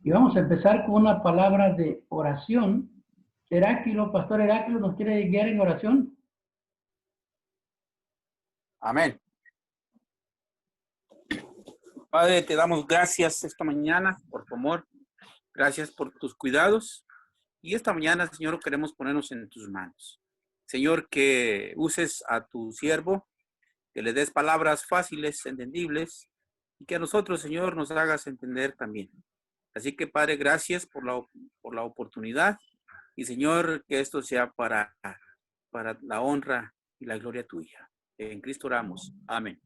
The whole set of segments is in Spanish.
Y vamos a empezar con una palabra de oración. Pastor Heráclito, ¿nos quiere guiar en oración? Amén. Padre, te damos gracias esta mañana por tu amor. Gracias por tus cuidados. Y esta mañana, Señor, queremos ponernos en tus manos. Señor, que uses a tu siervo, que le des palabras fáciles, entendibles, y que a nosotros, Señor, nos hagas entender también. Así que, Padre, gracias por la oportunidad. Y, Señor, que esto sea para la honra y la gloria tuya. En Cristo oramos. Amén.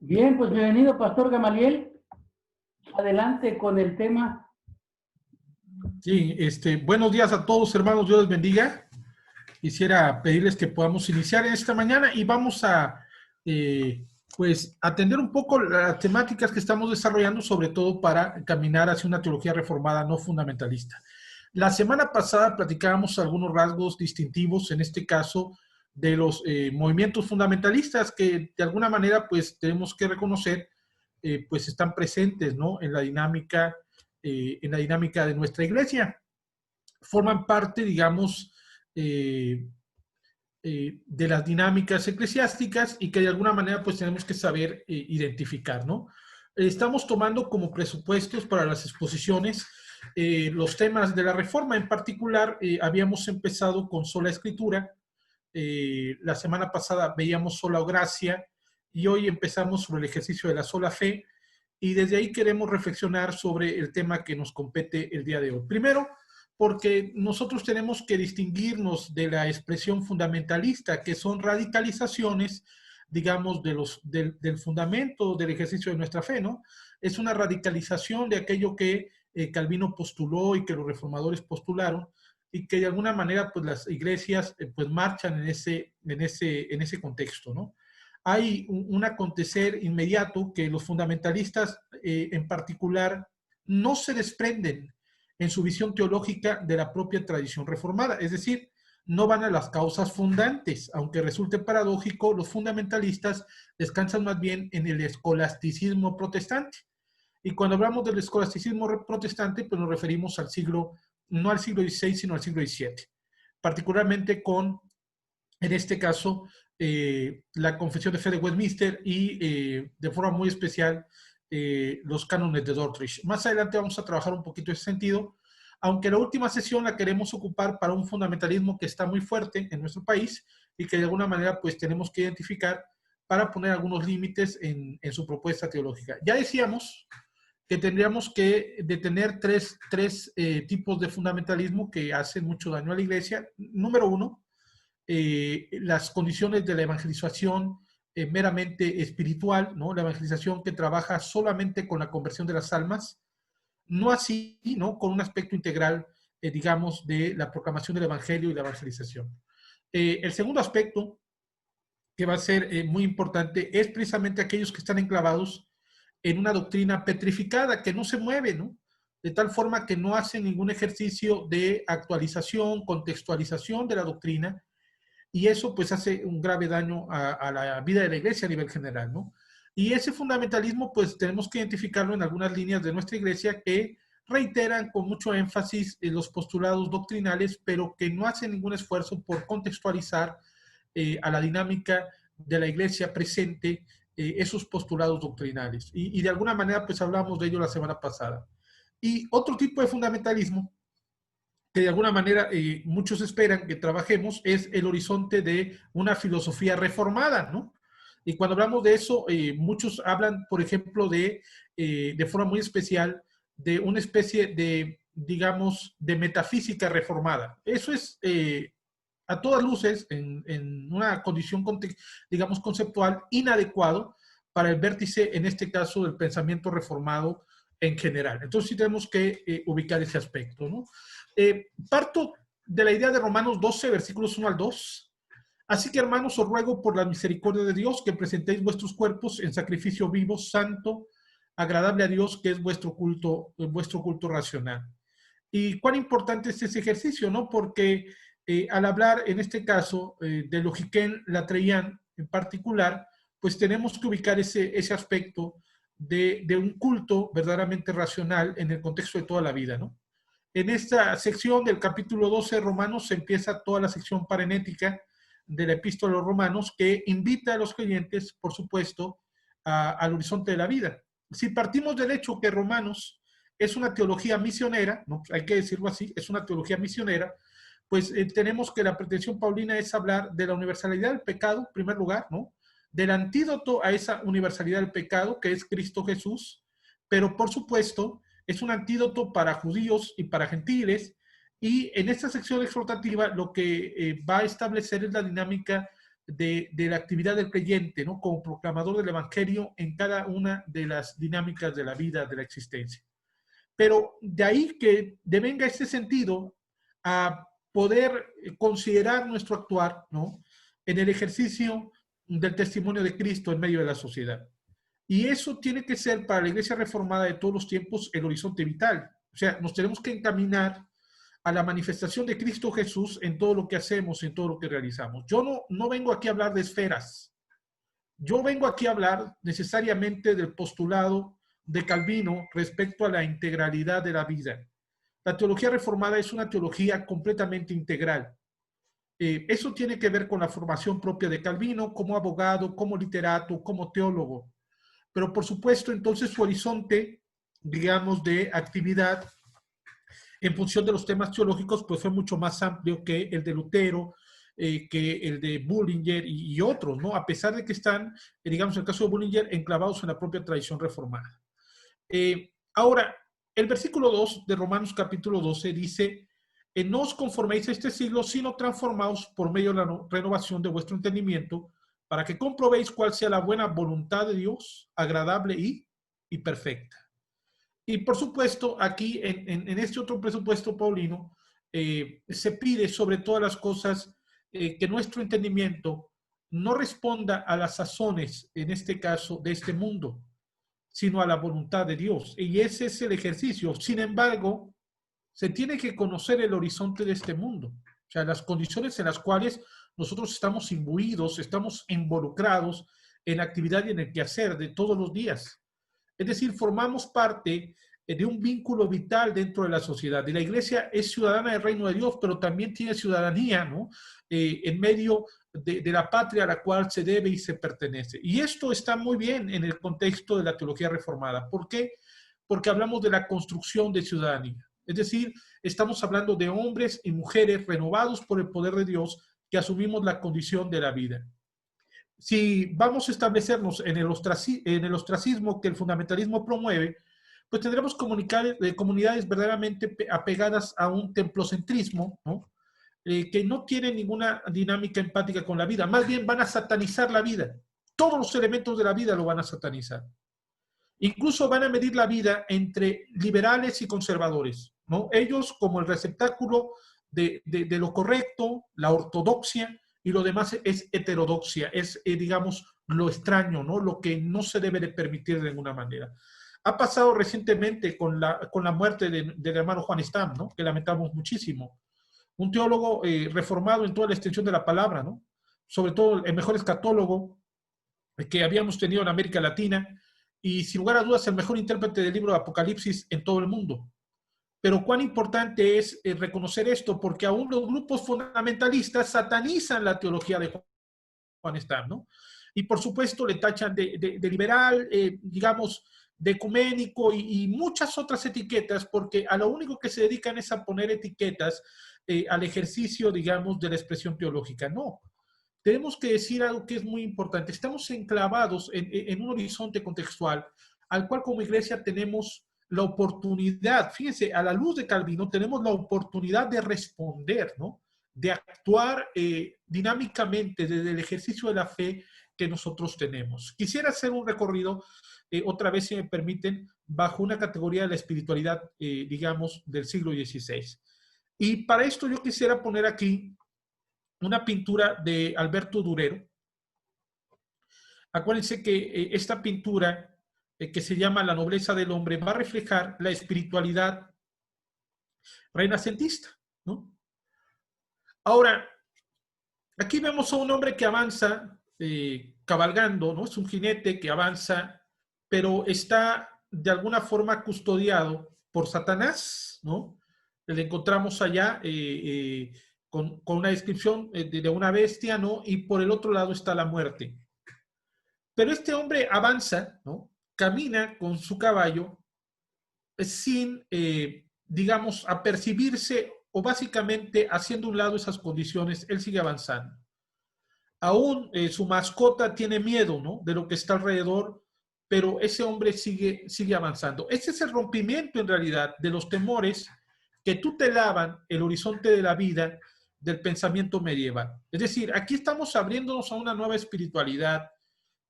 Bien, pues bienvenido, Pastor Gamaliel. Adelante con el tema. Sí, buenos días a todos, hermanos, Dios les bendiga. Quisiera pedirles que podamos iniciar esta mañana y vamos a, pues, atender un poco las temáticas que estamos desarrollando, sobre todo para caminar hacia una teología reformada no fundamentalista. La semana pasada platicábamos algunos rasgos distintivos, en este caso, de los movimientos fundamentalistas que de alguna manera, pues, tenemos que reconocer, pues, están presentes, ¿no?, en la dinámica de nuestra iglesia. Forman parte, digamos, de las dinámicas eclesiásticas y que de alguna manera pues tenemos que saber identificar, ¿no? Estamos tomando como presupuestos para las exposiciones los temas de la reforma. En particular, habíamos empezado con sola escritura. La semana pasada veíamos sola gracia y hoy empezamos sobre el ejercicio de la sola fe. Y desde ahí queremos reflexionar sobre el tema que nos compete el día de hoy. Primero, porque nosotros tenemos que distinguirnos de la expresión fundamentalista, que son radicalizaciones, digamos, del fundamento del ejercicio de nuestra fe, ¿no? Es una radicalización de aquello que Calvino postuló y que los reformadores postularon, y que de alguna manera, pues, las iglesias, pues, marchan en ese contexto, ¿no? Hay un acontecer inmediato que los fundamentalistas en particular no se desprenden en su visión teológica de la propia tradición reformada, es decir, no van a las causas fundantes, aunque resulte paradójico, los fundamentalistas descansan más bien en el escolasticismo protestante. Y cuando hablamos del escolasticismo protestante, pues nos referimos al siglo, no al siglo XVI, sino al siglo XVII, particularmente con, en este caso, la Confesión de Fe de Westminster y de forma muy especial los cánones de Dordrecht. Más adelante vamos a trabajar un poquito en ese sentido, aunque la última sesión la queremos ocupar para un fundamentalismo que está muy fuerte en nuestro país y que de alguna manera pues tenemos que identificar para poner algunos límites en su propuesta teológica. Ya decíamos que tendríamos que detener tres tipos de fundamentalismo que hacen mucho daño a la iglesia. Número uno, las condiciones de la evangelización meramente espiritual, ¿no? La evangelización que trabaja solamente con la conversión de las almas, no así, ¿no?, con un aspecto integral, digamos, de la proclamación del evangelio y la evangelización. El segundo aspecto, que va a ser muy importante, es precisamente aquellos que están enclavados en una doctrina petrificada, que no se mueve, ¿no?, de tal forma que no hacen ningún ejercicio de actualización, contextualización de la doctrina, y eso pues hace un grave daño a la vida de la iglesia a nivel general, ¿no? Y ese fundamentalismo pues tenemos que identificarlo en algunas líneas de nuestra iglesia que reiteran con mucho énfasis los postulados doctrinales, pero que no hacen ningún esfuerzo por contextualizar a la dinámica de la iglesia presente esos postulados doctrinales. Y de alguna manera pues hablamos de ello la semana pasada. Y otro tipo de fundamentalismo que de alguna manera muchos esperan que trabajemos, es el horizonte de una filosofía reformada, ¿no? Y cuando hablamos de eso, muchos hablan, por ejemplo, de forma muy especial, de una especie de, digamos, de metafísica reformada. Eso es, a todas luces, en una condición, digamos, conceptual inadecuado para el vértice, en este caso, del pensamiento reformado en general. Entonces sí tenemos que ubicar ese aspecto, ¿no? Parto de la idea de Romanos 12, versículos 1 al 2. Así que, hermanos, os ruego por la misericordia de Dios que presentéis vuestros cuerpos en sacrificio vivo, santo, agradable a Dios, que es vuestro culto racional. Y cuán importante es ese ejercicio, ¿no? Porque al hablar, en este caso, de Logiquén Latreillán en particular, pues tenemos que ubicar ese aspecto de un culto verdaderamente racional en el contexto de toda la vida, ¿no? En esta sección del capítulo 12 de Romanos se empieza toda la sección parenética de la epístola a los romanos, que invita a los creyentes, por supuesto, al horizonte de la vida. Si partimos del hecho que Romanos es una teología misionera, ¿no? Hay que decirlo así, es una teología misionera, pues tenemos que la pretensión paulina es hablar de la universalidad del pecado, en primer lugar, ¿no? Del antídoto a esa universalidad del pecado, que es Cristo Jesús, pero por supuesto es un antídoto para judíos y para gentiles, y en esta sección exhortativa lo que va a establecer es la dinámica de la actividad del creyente, ¿no? Como proclamador del evangelio en cada una de las dinámicas de la vida, de la existencia. Pero de ahí que devenga este sentido a poder considerar nuestro actuar, ¿no? En el ejercicio del testimonio de Cristo en medio de la sociedad. Y eso tiene que ser para la Iglesia Reformada de todos los tiempos el horizonte vital. O sea, nos tenemos que encaminar a la manifestación de Cristo Jesús en todo lo que hacemos, en todo lo que realizamos. Yo no vengo aquí a hablar de esferas. Yo vengo aquí a hablar necesariamente del postulado de Calvino respecto a la integralidad de la vida. La teología reformada es una teología completamente integral. Eso tiene que ver con la formación propia de Calvino como abogado, como literato, como teólogo. Pero por supuesto, entonces su horizonte, digamos, de actividad en función de los temas teológicos, pues fue mucho más amplio que el de Lutero, que el de Bullinger y otros, ¿no? A pesar de que están, digamos, en el caso de Bullinger, enclavados en la propia tradición reformada. Ahora, el versículo 2 de Romanos capítulo 12 dice: no os conforméis a este siglo, sino transformaos por medio de la renovación de vuestro entendimiento, para que comprobéis cuál sea la buena voluntad de Dios, agradable y perfecta. Y por supuesto, aquí en este otro presupuesto paulino, se pide sobre todas las cosas que nuestro entendimiento no responda a las sazones, en este caso, de este mundo, sino a la voluntad de Dios. Y ese es el ejercicio. Sin embargo, se tiene que conocer el horizonte de este mundo. O sea, las condiciones en las cuales nosotros estamos imbuidos, estamos involucrados en la actividad y en el quehacer de todos los días. Es decir, formamos parte de un vínculo vital dentro de la sociedad. Y la iglesia es ciudadana del reino de Dios, pero también tiene ciudadanía, ¿no? En medio de la patria a la cual se debe y se pertenece. Y esto está muy bien en el contexto de la teología reformada. ¿Por qué? Porque hablamos de la construcción de ciudadanía. Es decir, estamos hablando de hombres y mujeres renovados por el poder de Dios que asumimos la condición de la vida. Si vamos a establecernos en el ostracismo que el fundamentalismo promueve, pues tendremos comunidades verdaderamente apegadas a un templocentrismo, ¿no? Que no tienen ninguna dinámica empática con la vida. Más bien van a satanizar la vida. Todos los elementos de la vida lo van a satanizar. Incluso van a medir la vida entre liberales y conservadores, ¿no? Ellos como el receptáculo de lo correcto, la ortodoxia, y lo demás es heterodoxia, es, digamos, lo extraño, ¿no? Lo que no se debe de permitir de ninguna manera. Ha pasado recientemente con la muerte del hermano Juan Stam, ¿no? Que lamentamos muchísimo. Un teólogo reformado en toda la extensión de la palabra, ¿no? Sobre todo el mejor escatólogo que habíamos tenido en América Latina y sin lugar a dudas el mejor intérprete del libro de Apocalipsis en todo el mundo. Pero cuán importante es reconocer esto, porque aún los grupos fundamentalistas satanizan la teología de Juan Stam, ¿no? Y por supuesto le tachan de liberal, digamos, de ecuménico y muchas otras etiquetas, porque a lo único que se dedican es a poner etiquetas al ejercicio, digamos, de la expresión teológica. No, tenemos que decir algo que es muy importante. Estamos enclavados en un horizonte contextual al cual como iglesia tenemos la oportunidad, fíjense, a la luz de Calvino tenemos la oportunidad de responder, ¿no? De actuar dinámicamente desde el ejercicio de la fe que nosotros tenemos. Quisiera hacer un recorrido, otra vez si me permiten, bajo una categoría de la espiritualidad, digamos, del siglo XVI. Y para esto yo quisiera poner aquí una pintura de Alberto Durero. Acuérdense que esta pintura, que se llama La nobleza del hombre, va a reflejar la espiritualidad renacentista, ¿no? Ahora, aquí vemos a un hombre que avanza cabalgando, ¿no? Es un jinete que avanza pero está de alguna forma custodiado por Satanás, ¿no? Le encontramos allá con una descripción de una bestia, ¿no? Y por el otro lado está la muerte. Pero este hombre avanza, ¿no? Camina con su caballo sin, digamos, apercibirse o básicamente haciendo un lado esas condiciones, él sigue avanzando. Aún su mascota tiene miedo, ¿no? De lo que está alrededor, pero ese hombre sigue avanzando. Ese es el rompimiento en realidad de los temores que tutelaban el horizonte de la vida del pensamiento medieval. Es decir, aquí estamos abriéndonos a una nueva espiritualidad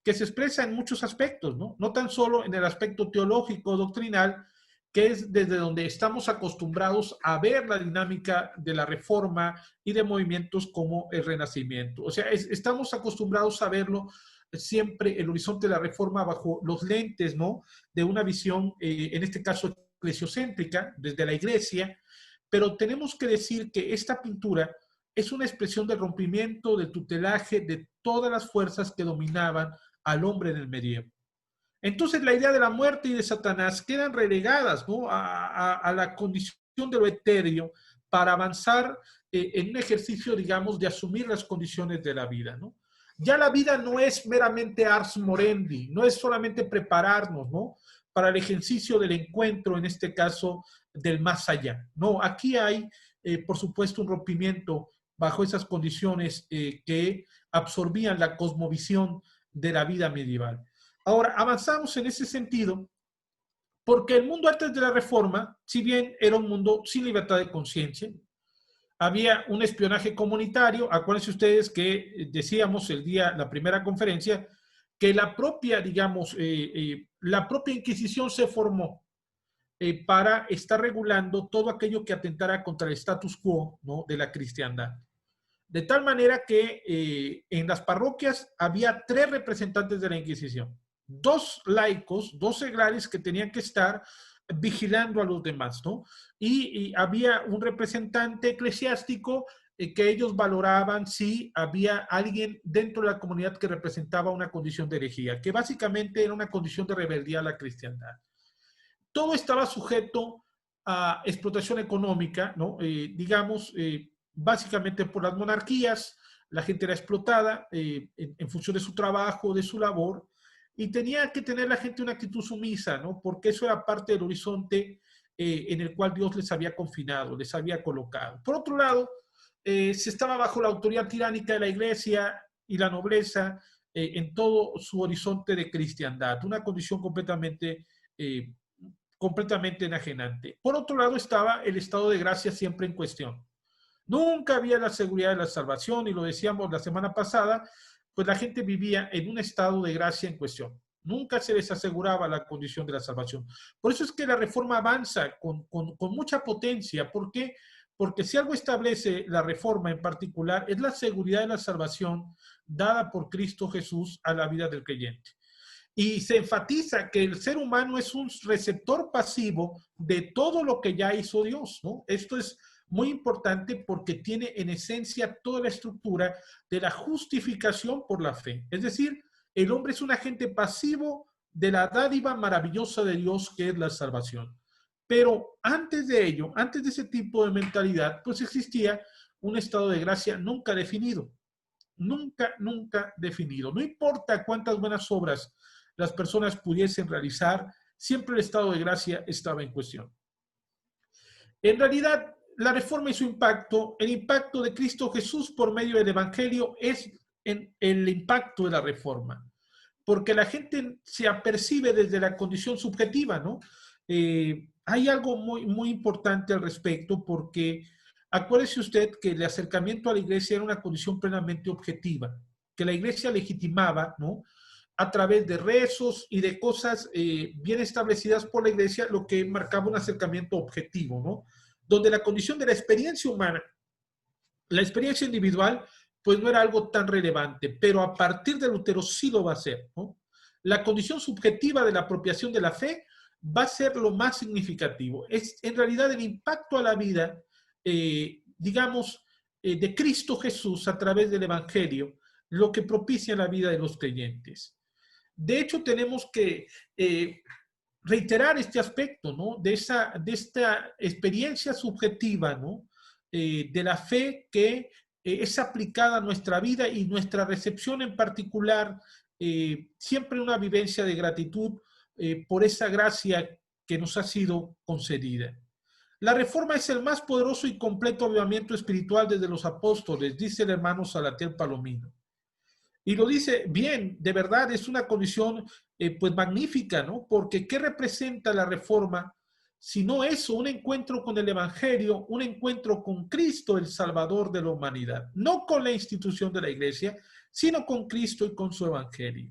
que se expresa en muchos aspectos, ¿no? No tan solo en el aspecto teológico, doctrinal, que es desde donde estamos acostumbrados a ver la dinámica de la Reforma y de movimientos como el Renacimiento. O sea, estamos acostumbrados a verlo siempre el horizonte de la Reforma bajo los lentes, ¿no? De una visión, en este caso, eclesiocéntrica, desde la Iglesia, pero tenemos que decir que esta pintura es una expresión del rompimiento, del tutelaje de todas las fuerzas que dominaban al hombre en el medievo. Entonces la idea de la muerte y de Satanás quedan relegadas, ¿no? a la condición de lo etéreo para avanzar en un ejercicio, digamos, de asumir las condiciones de la vida, ¿no? Ya la vida no es meramente ars morendi, no es solamente prepararnos, ¿no? Para el ejercicio del encuentro, en este caso, del más allá. No, aquí hay, por supuesto, un rompimiento bajo esas condiciones que absorbían la cosmovisión de la vida medieval. Ahora, avanzamos en ese sentido porque el mundo antes de la Reforma, si bien era un mundo sin libertad de conciencia, había un espionaje comunitario. Acuérdense ustedes que decíamos la primera conferencia, que la propia, digamos, la propia Inquisición se formó para estar regulando todo aquello que atentara contra el status quo, ¿no? De la cristiandad. De tal manera que en las parroquias había 3 representantes de la Inquisición. 2 laicos, 2 seglares que tenían que estar vigilando a los demás, ¿no? Y había un representante eclesiástico que ellos valoraban si había alguien dentro de la comunidad que representaba una condición de herejía, que básicamente era una condición de rebeldía a la cristiandad. Todo estaba sujeto a explotación económica, ¿no? Digamos, básicamente por las monarquías, la gente era explotada en función de su trabajo, de su labor, y tenía que tener la gente una actitud sumisa, ¿no? Porque eso era parte del horizonte en el cual Dios les había confinado, les había colocado. Por otro lado, se estaba bajo la autoridad tiránica de la iglesia y la nobleza en todo su horizonte de cristiandad, una condición completamente enajenante. Por otro lado estaba el estado de gracia siempre en cuestión. Nunca había la seguridad de la salvación, y lo decíamos la semana pasada, pues la gente vivía en un estado de gracia en cuestión. Nunca se les aseguraba la condición de la salvación. Por eso es que la Reforma avanza con mucha potencia. ¿Por qué? Porque si algo establece la Reforma en particular es la seguridad de la salvación dada por Cristo Jesús a la vida del creyente. Y se enfatiza que el ser humano es un receptor pasivo de todo lo que ya hizo Dios, ¿no? Esto es muy importante porque tiene en esencia toda la estructura de la justificación por la fe. Es decir, el hombre es un agente pasivo de la dádiva maravillosa de Dios que es la salvación. Pero antes de ello, antes de ese tipo de mentalidad, pues existía un estado de gracia nunca definido. Nunca definido. No importa cuántas buenas obras las personas pudiesen realizar, siempre el estado de gracia estaba en cuestión. En realidad, la Reforma y su impacto, el impacto de Cristo Jesús por medio del Evangelio es el impacto de la Reforma, porque la gente se apercibe desde la condición subjetiva, ¿no? Hay algo muy importante al respecto, porque acuérdese usted que el acercamiento a la iglesia era una condición plenamente objetiva, que la iglesia legitimaba, ¿no? A través de rezos y de cosas bien establecidas por la iglesia, lo que marcaba un acercamiento objetivo, ¿no? Donde la condición de la experiencia humana, la experiencia individual, pues no era algo tan relevante, pero a partir de Lutero sí lo va a ser, ¿no? La condición subjetiva de la apropiación de la fe va a ser lo más significativo. Es en realidad el impacto a la vida, digamos, de Cristo Jesús a través del Evangelio, lo que propicia la vida de los creyentes. De hecho, tenemos que reiterar este aspecto, ¿no? De esta experiencia subjetiva, ¿no? De la fe que es aplicada a nuestra vida y nuestra recepción en particular, siempre una vivencia de gratitud por esa gracia que nos ha sido concedida. La Reforma es el más poderoso y completo avivamiento espiritual desde los apóstoles, dice el hermano Salatiel Palomino. Y lo dice bien, de verdad es una condición pues magnífica, ¿no? Porque ¿qué representa la Reforma? Si no eso, un encuentro con el Evangelio, un encuentro con Cristo, el Salvador de la humanidad. No con la institución de la Iglesia, sino con Cristo y con su Evangelio.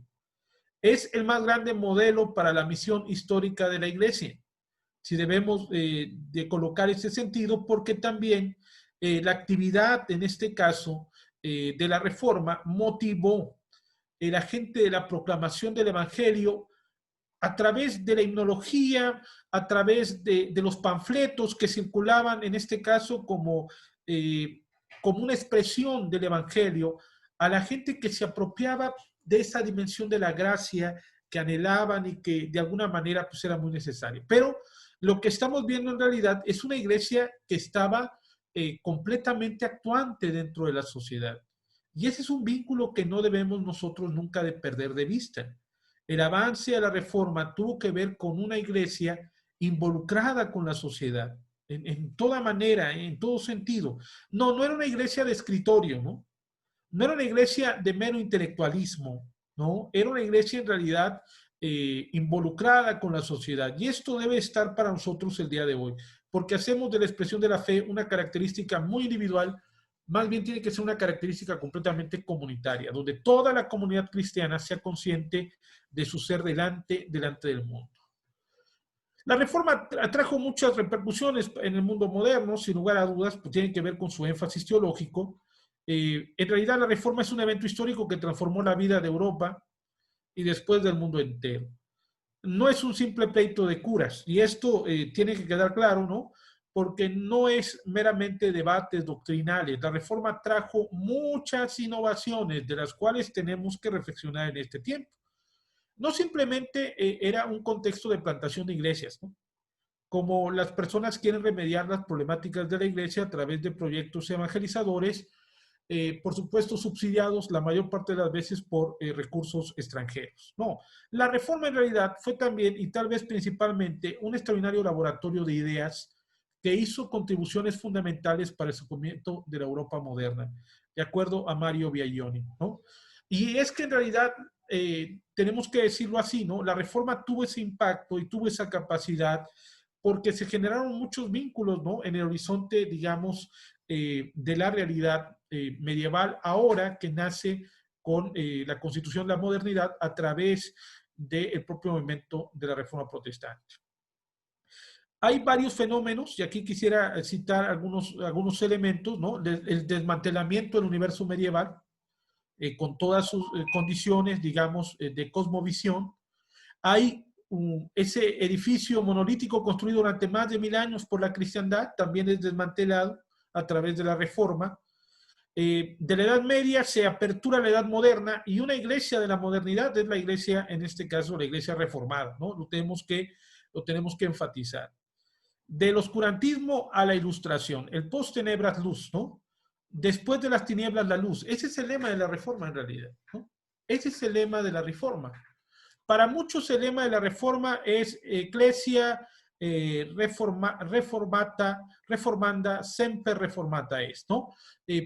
Es el más grande modelo para la misión histórica de la Iglesia. Si debemos de colocar ese sentido, porque también la actividad, en este caso, de la Reforma, motivó el agente de la proclamación del Evangelio a través de la himnología, a través de los panfletos que circulaban, en este caso, como una expresión del Evangelio, a la gente que se apropiaba de esa dimensión de la gracia que anhelaban y que de alguna manera pues era muy necesario. Pero lo que estamos viendo en realidad es una iglesia que estaba completamente actuante dentro de la sociedad. Y ese es un vínculo que no debemos nosotros nunca de perder de vista. El avance a la Reforma tuvo que ver con una iglesia involucrada con la sociedad, en toda manera, en todo sentido. No era una iglesia de escritorio, ¿no? No era una iglesia de mero intelectualismo, ¿no? Era una iglesia en realidad involucrada con la sociedad. Y esto debe estar para nosotros el día de hoy, porque hacemos de la expresión de la fe una característica muy individual, más bien tiene que ser una característica completamente comunitaria, donde toda la comunidad cristiana sea consciente de su ser delante del mundo. La Reforma trajo muchas repercusiones en el mundo moderno, sin lugar a dudas, pues tienen que ver con su énfasis teológico. En realidad la Reforma es un evento histórico que transformó la vida de Europa y después del mundo entero. No es un simple pleito de curas, y esto tiene que quedar claro, ¿no? Porque no es meramente debates doctrinales. La Reforma trajo muchas innovaciones de las cuales tenemos que reflexionar en este tiempo. No simplemente era un contexto de plantación de iglesias, ¿no? Como las personas quieren remediar las problemáticas de la iglesia a través de proyectos evangelizadores, por supuesto subsidiados la mayor parte de las veces por recursos extranjeros. No, la Reforma en realidad fue también, y tal vez principalmente, un extraordinario laboratorio de ideas que hizo contribuciones fundamentales para el surgimiento de la Europa moderna, de acuerdo a Mario Biaglioni, ¿no? Y es que en realidad tenemos que decirlo así, ¿no? La Reforma tuvo ese impacto y tuvo esa capacidad porque se generaron muchos vínculos, ¿no? En el horizonte, digamos, de la realidad medieval, ahora que nace con la Constitución de la Modernidad a través del propio movimiento de la Reforma Protestante. Hay varios fenómenos, y aquí quisiera citar algunos elementos, ¿no? El desmantelamiento del universo medieval, con todas sus condiciones, digamos, de cosmovisión. Hay ese edificio monolítico construido durante más de 1000 años por la cristiandad, también es desmantelado a través de la Reforma. De la Edad Media se apertura la Edad Moderna, y una iglesia de la modernidad es la iglesia, en este caso, la iglesia reformada, ¿no? Lo tenemos que enfatizar. Del oscurantismo a la ilustración, el post-tenebras luz, ¿no? Después de las tinieblas la luz. Ese es el lema de la Reforma en realidad, ¿no? Ese es el lema de la Reforma. Para muchos el lema de la Reforma es Ecclesia reformanda semper reformata est, ¿no?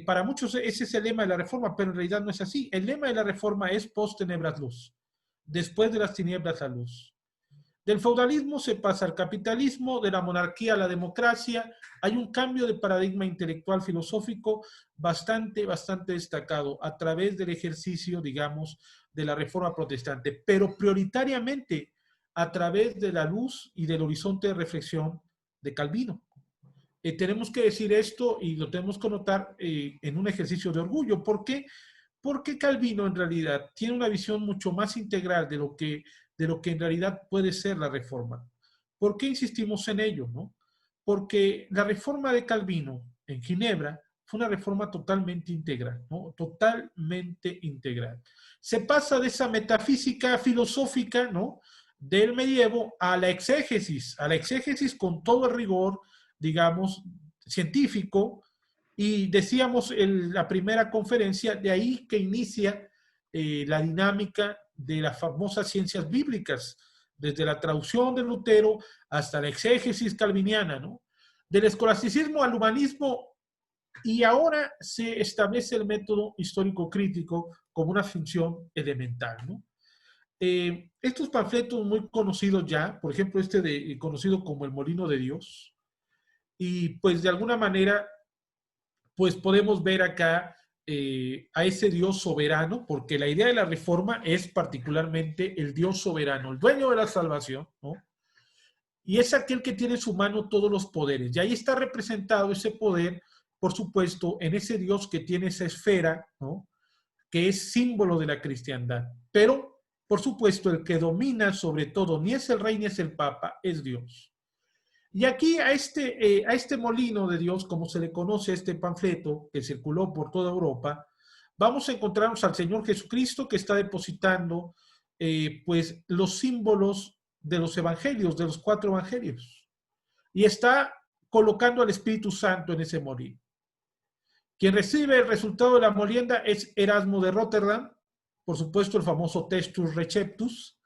Para muchos ese es el lema de la Reforma, pero en realidad no es así. El lema de la Reforma es post tenebras luz, después de las tinieblas la luz. Del feudalismo se pasa al capitalismo, de la monarquía a la democracia. Hay un cambio de paradigma intelectual filosófico bastante destacado a través del ejercicio, digamos, de la Reforma Protestante, pero prioritariamente a través de la luz y del horizonte de reflexión de Calvino. Tenemos que decir esto y lo tenemos que notar en un ejercicio de orgullo. ¿Por qué? Porque Calvino en realidad tiene una visión mucho más integral de lo que en realidad puede ser la Reforma. ¿Por qué insistimos en ello, no? Porque la Reforma de Calvino en Ginebra fue una reforma totalmente integral, ¿no? Totalmente integral. Se pasa de esa metafísica filosófica, ¿no?, del medievo a la exégesis con todo el rigor, digamos, científico, y decíamos en la primera conferencia, de ahí que inicia la dinámica de las famosas ciencias bíblicas, desde la traducción de Lutero hasta la exégesis calviniana, ¿no? Del escolasticismo al humanismo, y ahora se establece el método histórico crítico como una función elemental, ¿no? Estos panfletos muy conocidos ya, por ejemplo, conocido como el Molino de Dios, y pues de alguna manera, pues podemos ver acá a ese Dios soberano, porque la idea de la reforma es particularmente el Dios soberano, el dueño de la salvación, ¿no? Y es aquel que tiene en su mano todos los poderes. Y ahí está representado ese poder, por supuesto, en ese Dios que tiene esa esfera, ¿no?, que es símbolo de la cristiandad. Pero, por supuesto, el que domina sobre todo, ni es el rey ni es el papa, es Dios. Y aquí a este molino de Dios, como se le conoce a este panfleto que circuló por toda Europa, vamos a encontrarnos al Señor Jesucristo, que está depositando pues los símbolos de los evangelios, de los 4 evangelios, y está colocando al Espíritu Santo en ese molino. Quien recibe el resultado de la molienda es Erasmo de Rotterdam, por supuesto el famoso Textus Receptus,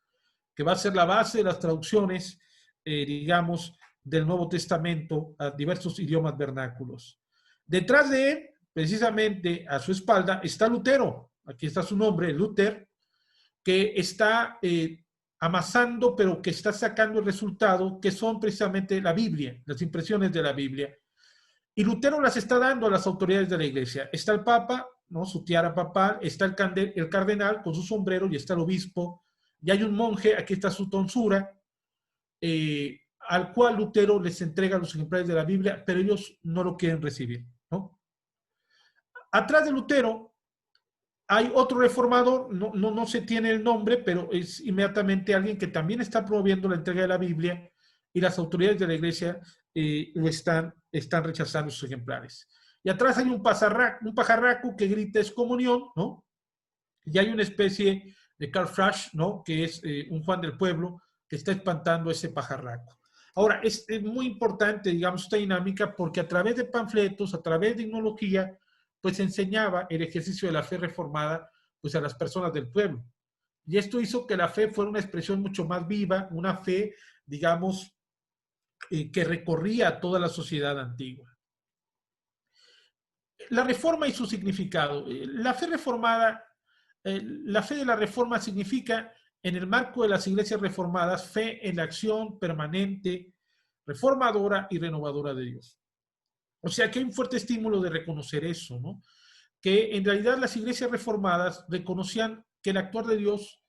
que va a ser la base de las traducciones, digamos, del Nuevo Testamento a diversos idiomas vernáculos. Detrás de él, precisamente a su espalda, está Lutero. Aquí está su nombre, Luther, que está amasando, pero que está sacando el resultado, que son precisamente la Biblia, las impresiones de la Biblia. Y Lutero las está dando a las autoridades de la iglesia. Está el Papa, ¿no?, su tiara papal, está el cardenal con su sombrero, y está el obispo, y hay un monje, aquí está su tonsura, al cual Lutero les entrega los ejemplares de la Biblia, pero ellos no lo quieren recibir, ¿no? Atrás de Lutero hay otro reformador, no se tiene el nombre, pero es inmediatamente alguien que también está promoviendo la entrega de la Biblia, y las autoridades de la iglesia están rechazando sus ejemplares. Y atrás hay un pajarraco que grita excomunión, ¿no? Y hay una especie de Karl Frasch, ¿no?, que es un Juan del pueblo, que está espantando a ese pajarraco. Ahora, es muy importante, digamos, esta dinámica, porque a través de panfletos, a través de himnología, pues enseñaba el ejercicio de la fe reformada, pues a las personas del pueblo. Y esto hizo que la fe fuera una expresión mucho más viva, una fe, digamos, que recorría toda la sociedad antigua. La reforma y su significado. La fe reformada, la fe de la reforma significa, en el marco de las iglesias reformadas, fe en la acción permanente, reformadora y renovadora de Dios. O sea que hay un fuerte estímulo de reconocer eso, ¿no? Que en realidad las iglesias reformadas reconocían que el actuar de Dios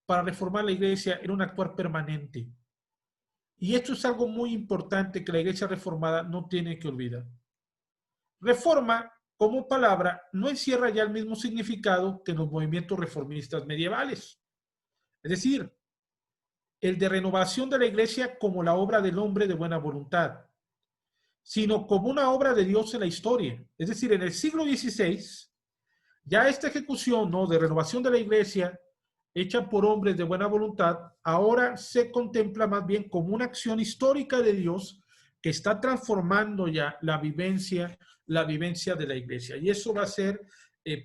para reformar la iglesia era un actuar permanente. Y esto es algo muy importante que la iglesia reformada no tiene que olvidar. Reforma, como palabra, no encierra ya el mismo significado que en los movimientos reformistas medievales. Es decir, el de renovación de la iglesia como la obra del hombre de buena voluntad, sino como una obra de Dios en la historia. Es decir, en el siglo XVI, ya esta ejecución, ¿no?, de renovación de la iglesia, hecha por hombres de buena voluntad, ahora se contempla más bien como una acción histórica de Dios que está transformando ya la vivencia de la iglesia. Y eso va a ser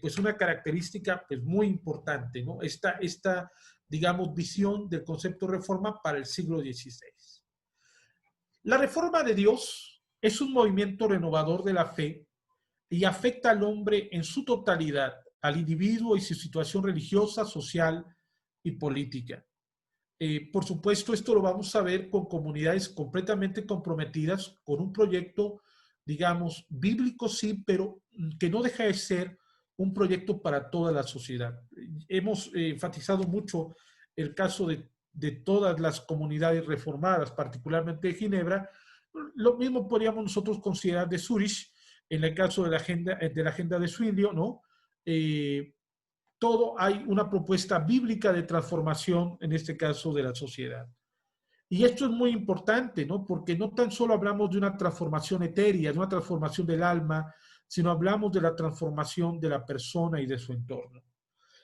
pues una característica pues muy importante, ¿no? Esta digamos, visión del concepto de reforma para el siglo XVI. La reforma de Dios es un movimiento renovador de la fe y afecta al hombre en su totalidad, al individuo y su situación religiosa, social y política. Por supuesto, esto lo vamos a ver con comunidades completamente comprometidas con un proyecto, digamos, bíblico sí, pero que no deja de ser un proyecto para toda la sociedad. Hemos enfatizado mucho el caso de todas las comunidades reformadas, particularmente de Ginebra. Lo mismo podríamos nosotros considerar de Zurich, en el caso de la agenda de Zwinglio, ¿no? Todo hay una propuesta bíblica de transformación, en este caso de la sociedad. Y esto es muy importante, ¿no? Porque no tan solo hablamos de una transformación etérea, de una transformación del alma, sino hablamos de la transformación de la persona y de su entorno.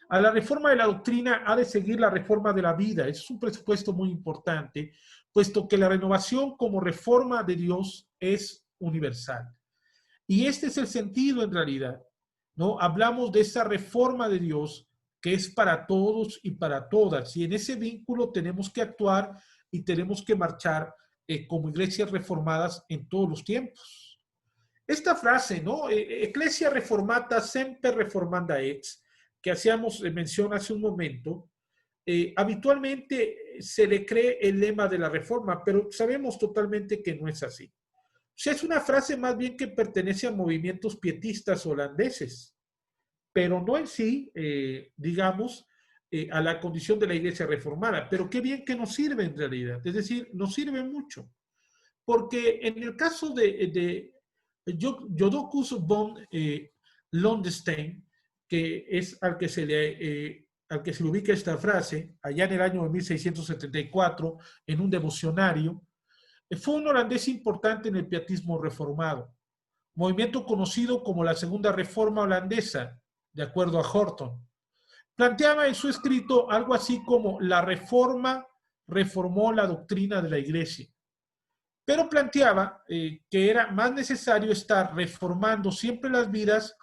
A la reforma de la doctrina ha de seguir la reforma de la vida. Es un presupuesto muy importante, puesto que la renovación como reforma de Dios es universal. Y este es el sentido en realidad, ¿no? Hablamos de esa reforma de Dios que es para todos y para todas. Y en ese vínculo tenemos que actuar y tenemos que marchar como iglesias reformadas en todos los tiempos. Esta frase, ¿no? Ecclesia reformata semper reformanda ex, que hacíamos mención hace un momento, habitualmente se le cree el lema de la reforma, pero sabemos totalmente que no es así. O sea, es una frase más bien que pertenece a movimientos pietistas holandeses, pero no en sí, digamos, a la condición de la iglesia reformada. Pero qué bien que nos sirve en realidad, es decir, nos sirve mucho. Porque en el caso de Jodocus von Londestein, que es al que se le ubica esta frase, allá en el año de 1674, en un devocionario, fue un holandés importante en el pietismo reformado, movimiento conocido como la Segunda Reforma Holandesa, de acuerdo a Horton. Planteaba en su escrito algo así como la reforma reformó la doctrina de la iglesia. Pero planteaba que era más necesario estar reformando siempre las vidas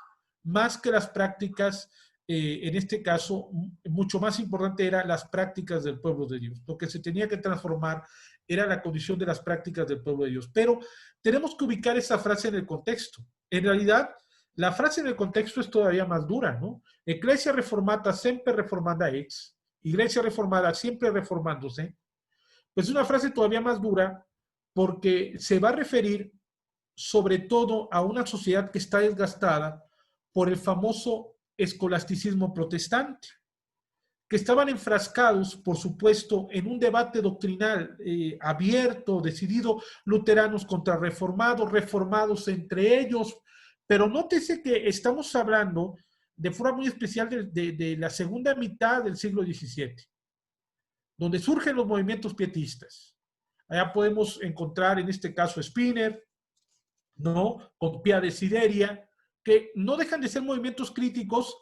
más que las prácticas, en este caso, mucho más importante eran las prácticas del pueblo de Dios. Lo que se tenía que transformar era la condición de las prácticas del pueblo de Dios. Pero tenemos que ubicar esa frase en el contexto. En realidad, la frase en el contexto es todavía más dura, ¿no? Ecclesia reformata sempre reformanda ex, iglesia reformada siempre reformándose. Pues es una frase todavía más dura porque se va a referir sobre todo a una sociedad que está desgastada por el famoso escolasticismo protestante, que estaban enfrascados, por supuesto, en un debate doctrinal abierto, decidido, luteranos contra reformados, reformados entre ellos, pero nótese que estamos hablando de forma muy especial de la segunda mitad del siglo XVII, donde surgen los movimientos pietistas. Allá podemos encontrar, en este caso, Spinner, ¿no? Con Pia Desideria, que no dejan de ser movimientos críticos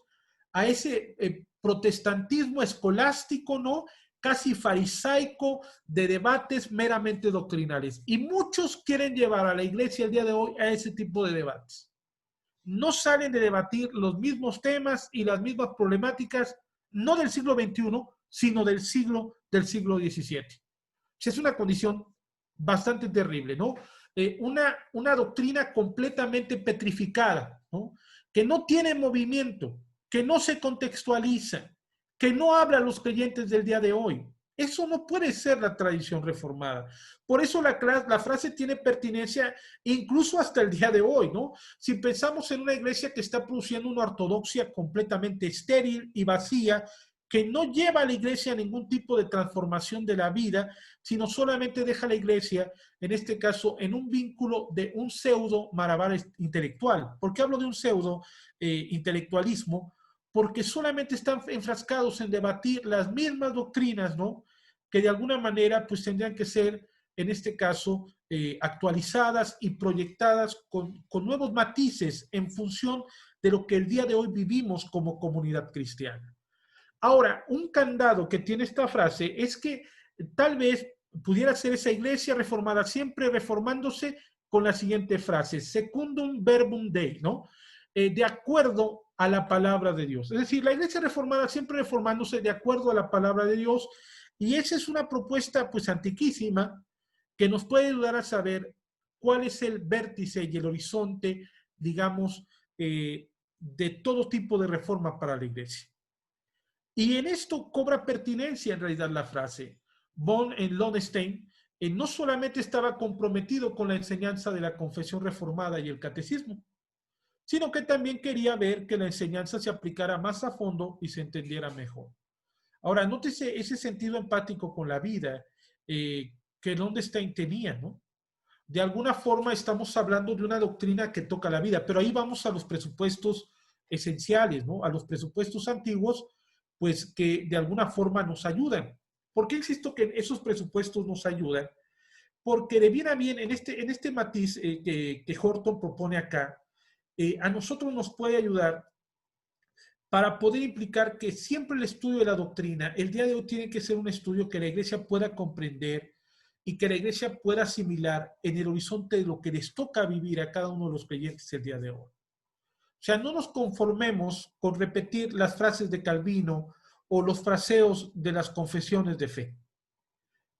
a ese protestantismo escolástico, ¿no? Casi farisaico, de debates meramente doctrinales. Y muchos quieren llevar a la iglesia el día de hoy a ese tipo de debates. No salen de debatir los mismos temas y las mismas problemáticas, no del siglo XXI, sino del siglo XVII. Es una condición bastante terrible, ¿no? Una doctrina completamente petrificada, ¿no? Que no tiene movimiento, que no se contextualiza, que no habla a los creyentes del día de hoy. Eso no puede ser la tradición reformada. Por eso la frase tiene pertinencia incluso hasta el día de hoy, ¿no? Si pensamos en una iglesia que está produciendo una ortodoxia completamente estéril y vacía, que no lleva a la iglesia a ningún tipo de transformación de la vida, sino solamente deja a la iglesia, en este caso, en un vínculo de un pseudo malabar intelectual. ¿Por qué hablo de un pseudo intelectualismo? Porque solamente están enfrascados en debatir las mismas doctrinas, ¿no? Que de alguna manera pues tendrían que ser, en este caso, actualizadas y proyectadas con nuevos matices en función de lo que el día de hoy vivimos como comunidad cristiana. Ahora, un candado que tiene esta frase es que tal vez pudiera ser esa iglesia reformada siempre reformándose con la siguiente frase, secundum verbum Dei, ¿no? De acuerdo a la palabra de Dios. Es decir, la iglesia reformada siempre reformándose de acuerdo a la palabra de Dios, y esa es una propuesta pues antiquísima que nos puede ayudar a saber cuál es el vértice y el horizonte, digamos, de todo tipo de reforma para la iglesia. Y en esto cobra pertinencia en realidad la frase. Von Londestein no solamente estaba comprometido con la enseñanza de la confesión reformada y el catecismo, sino que también quería ver que la enseñanza se aplicara más a fondo y se entendiera mejor. Ahora, nótese ese sentido empático con la vida que Londestein tenía, ¿no? De alguna forma estamos hablando de una doctrina que toca la vida, pero ahí vamos a los presupuestos esenciales, ¿no? A los presupuestos antiguos, pues que de alguna forma nos ayudan. ¿Por qué insisto que esos presupuestos nos ayudan? Porque de bien a bien, en este matiz que Horton propone acá, a nosotros nos puede ayudar para poder implicar que siempre el estudio de la doctrina, el día de hoy tiene que ser un estudio que la iglesia pueda comprender y que la iglesia pueda asimilar en el horizonte de lo que les toca vivir a cada uno de los creyentes el día de hoy. O sea, no nos conformemos con repetir las frases de Calvino o los fraseos de las confesiones de fe.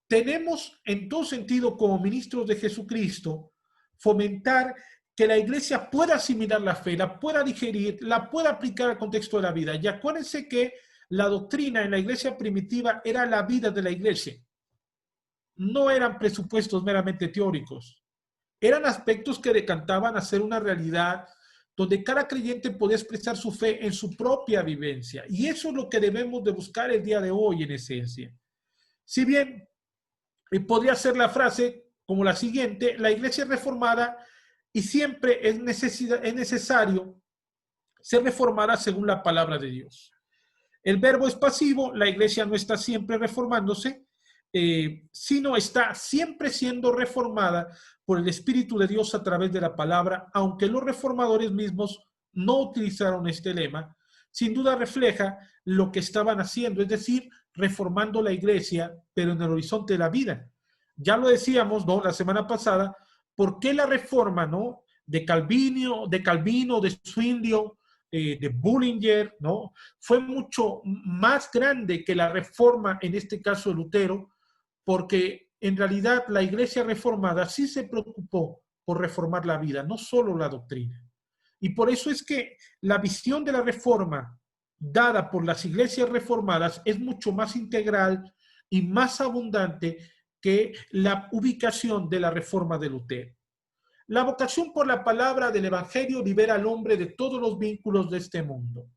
Tenemos, en todo sentido, como ministros de Jesucristo, fomentar que la iglesia pueda asimilar la fe, la pueda digerir, la pueda aplicar al contexto de la vida. Y acuérdense que la doctrina en la iglesia primitiva era la vida de la iglesia. No eran presupuestos meramente teóricos. Eran aspectos que decantaban a ser una realidad donde cada creyente podía expresar su fe en su propia vivencia. Y eso es lo que debemos de buscar el día de hoy en esencia. Si bien podría ser la frase como la siguiente: la iglesia es reformada y siempre es necesario ser reformada según la palabra de Dios. El verbo es pasivo, la iglesia no está siempre reformándose, sino está siempre siendo reformada por el Espíritu de Dios a través de la palabra, aunque los reformadores mismos no utilizaron este lema. Sin duda refleja lo que estaban haciendo, es decir, reformando la iglesia, pero en el horizonte de la vida. Ya lo decíamos, ¿no?, la semana pasada, ¿por qué la reforma, ¿no?, de Calvino, de Zwinglio, de Bullinger, ¿no?, fue mucho más grande que la reforma, en este caso de Lutero? Porque en realidad la iglesia reformada sí se preocupó por reformar la vida, no solo la doctrina. Y por eso es que la visión de la reforma dada por las iglesias reformadas es mucho más integral y más abundante que la ubicación de la reforma de Lutero. La vocación por la palabra del evangelio libera al hombre de todos los vínculos de este mundo,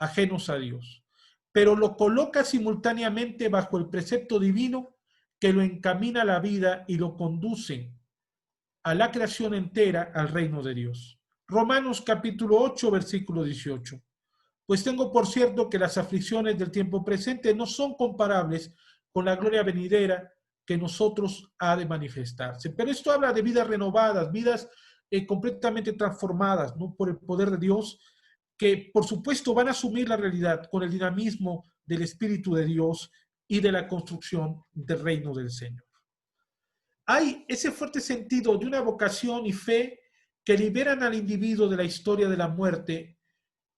ajenos a Dios, pero lo coloca simultáneamente bajo el precepto divino que lo encamina a la vida y lo conduce a la creación entera, al reino de Dios. Romanos capítulo 8, versículo 18. Pues tengo por cierto que las aflicciones del tiempo presente no son comparables con la gloria venidera que nosotros ha de manifestarse. Pero esto habla de vidas renovadas, vidas completamente transformadas, ¿no?, por el poder de Dios, que por supuesto van a asumir la realidad con el dinamismo del Espíritu de Dios y de la construcción del reino del Señor. Hay ese fuerte sentido de una vocación y fe que liberan al individuo de la historia de la muerte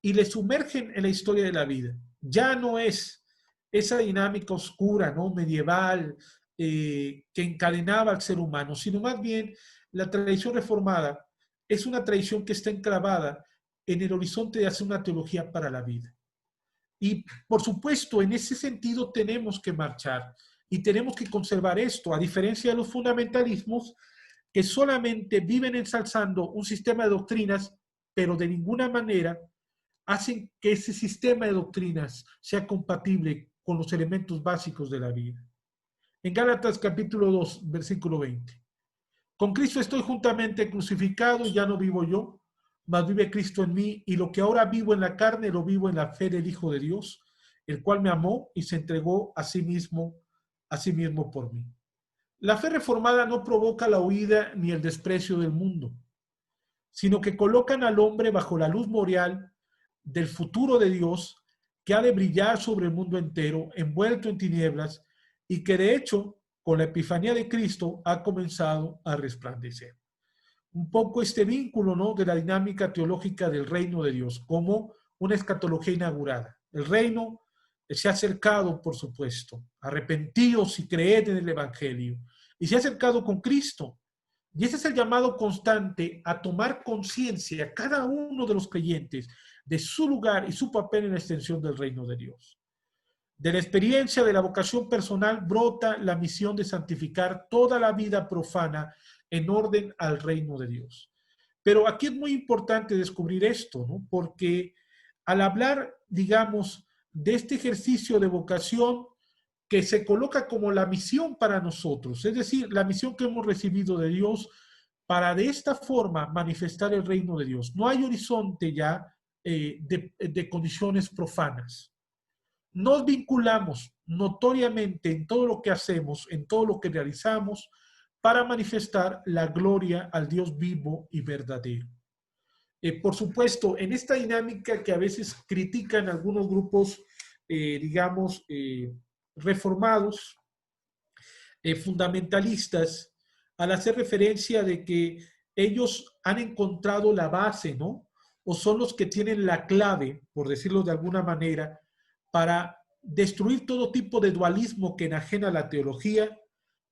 y le sumergen en la historia de la vida. Ya no es esa dinámica oscura, ¿no?, medieval, que encadenaba al ser humano, sino más bien la tradición reformada es una tradición que está enclavada en el horizonte de hacer una teología para la vida. Y por supuesto, en ese sentido tenemos que marchar y tenemos que conservar esto, a diferencia de los fundamentalismos que solamente viven ensalzando un sistema de doctrinas, pero de ninguna manera hacen que ese sistema de doctrinas sea compatible con los elementos básicos de la vida. En Gálatas capítulo 2, versículo 20. Con Cristo estoy juntamente crucificado y ya no vivo yo, mas vive Cristo en mí, y lo que ahora vivo en la carne lo vivo en la fe del Hijo de Dios, el cual me amó y se entregó a sí mismo por mí. La fe reformada no provoca la huida ni el desprecio del mundo, sino que colocan al hombre bajo la luz boreal del futuro de Dios que ha de brillar sobre el mundo entero, envuelto en tinieblas, y que de hecho, con la epifanía de Cristo, ha comenzado a resplandecer. Un poco este vínculo, ¿no?, de la dinámica teológica del reino de Dios, como una escatología inaugurada. El reino se ha acercado, por supuesto. Arrepentíos y creed en el evangelio. Y se ha acercado con Cristo. Y ese es el llamado constante a tomar conciencia, cada uno de los creyentes, de su lugar y su papel en la extensión del reino de Dios. De la experiencia de la vocación personal brota la misión de santificar toda la vida profana en orden al reino de Dios. Pero aquí es muy importante descubrir esto, ¿no?, porque al hablar, digamos, de este ejercicio de vocación que se coloca como la misión para nosotros, es decir, la misión que hemos recibido de Dios para de esta forma manifestar el reino de Dios. No hay horizonte ya de condiciones profanas. Nos vinculamos notoriamente en todo lo que hacemos, en todo lo que realizamos, para manifestar la gloria al Dios vivo y verdadero. Por supuesto, en esta dinámica que a veces critican algunos grupos, digamos, reformados, fundamentalistas, al hacer referencia de que ellos han encontrado la base, ¿no? O son los que tienen la clave, por decirlo de alguna manera, para destruir todo tipo de dualismo que enajena la teología.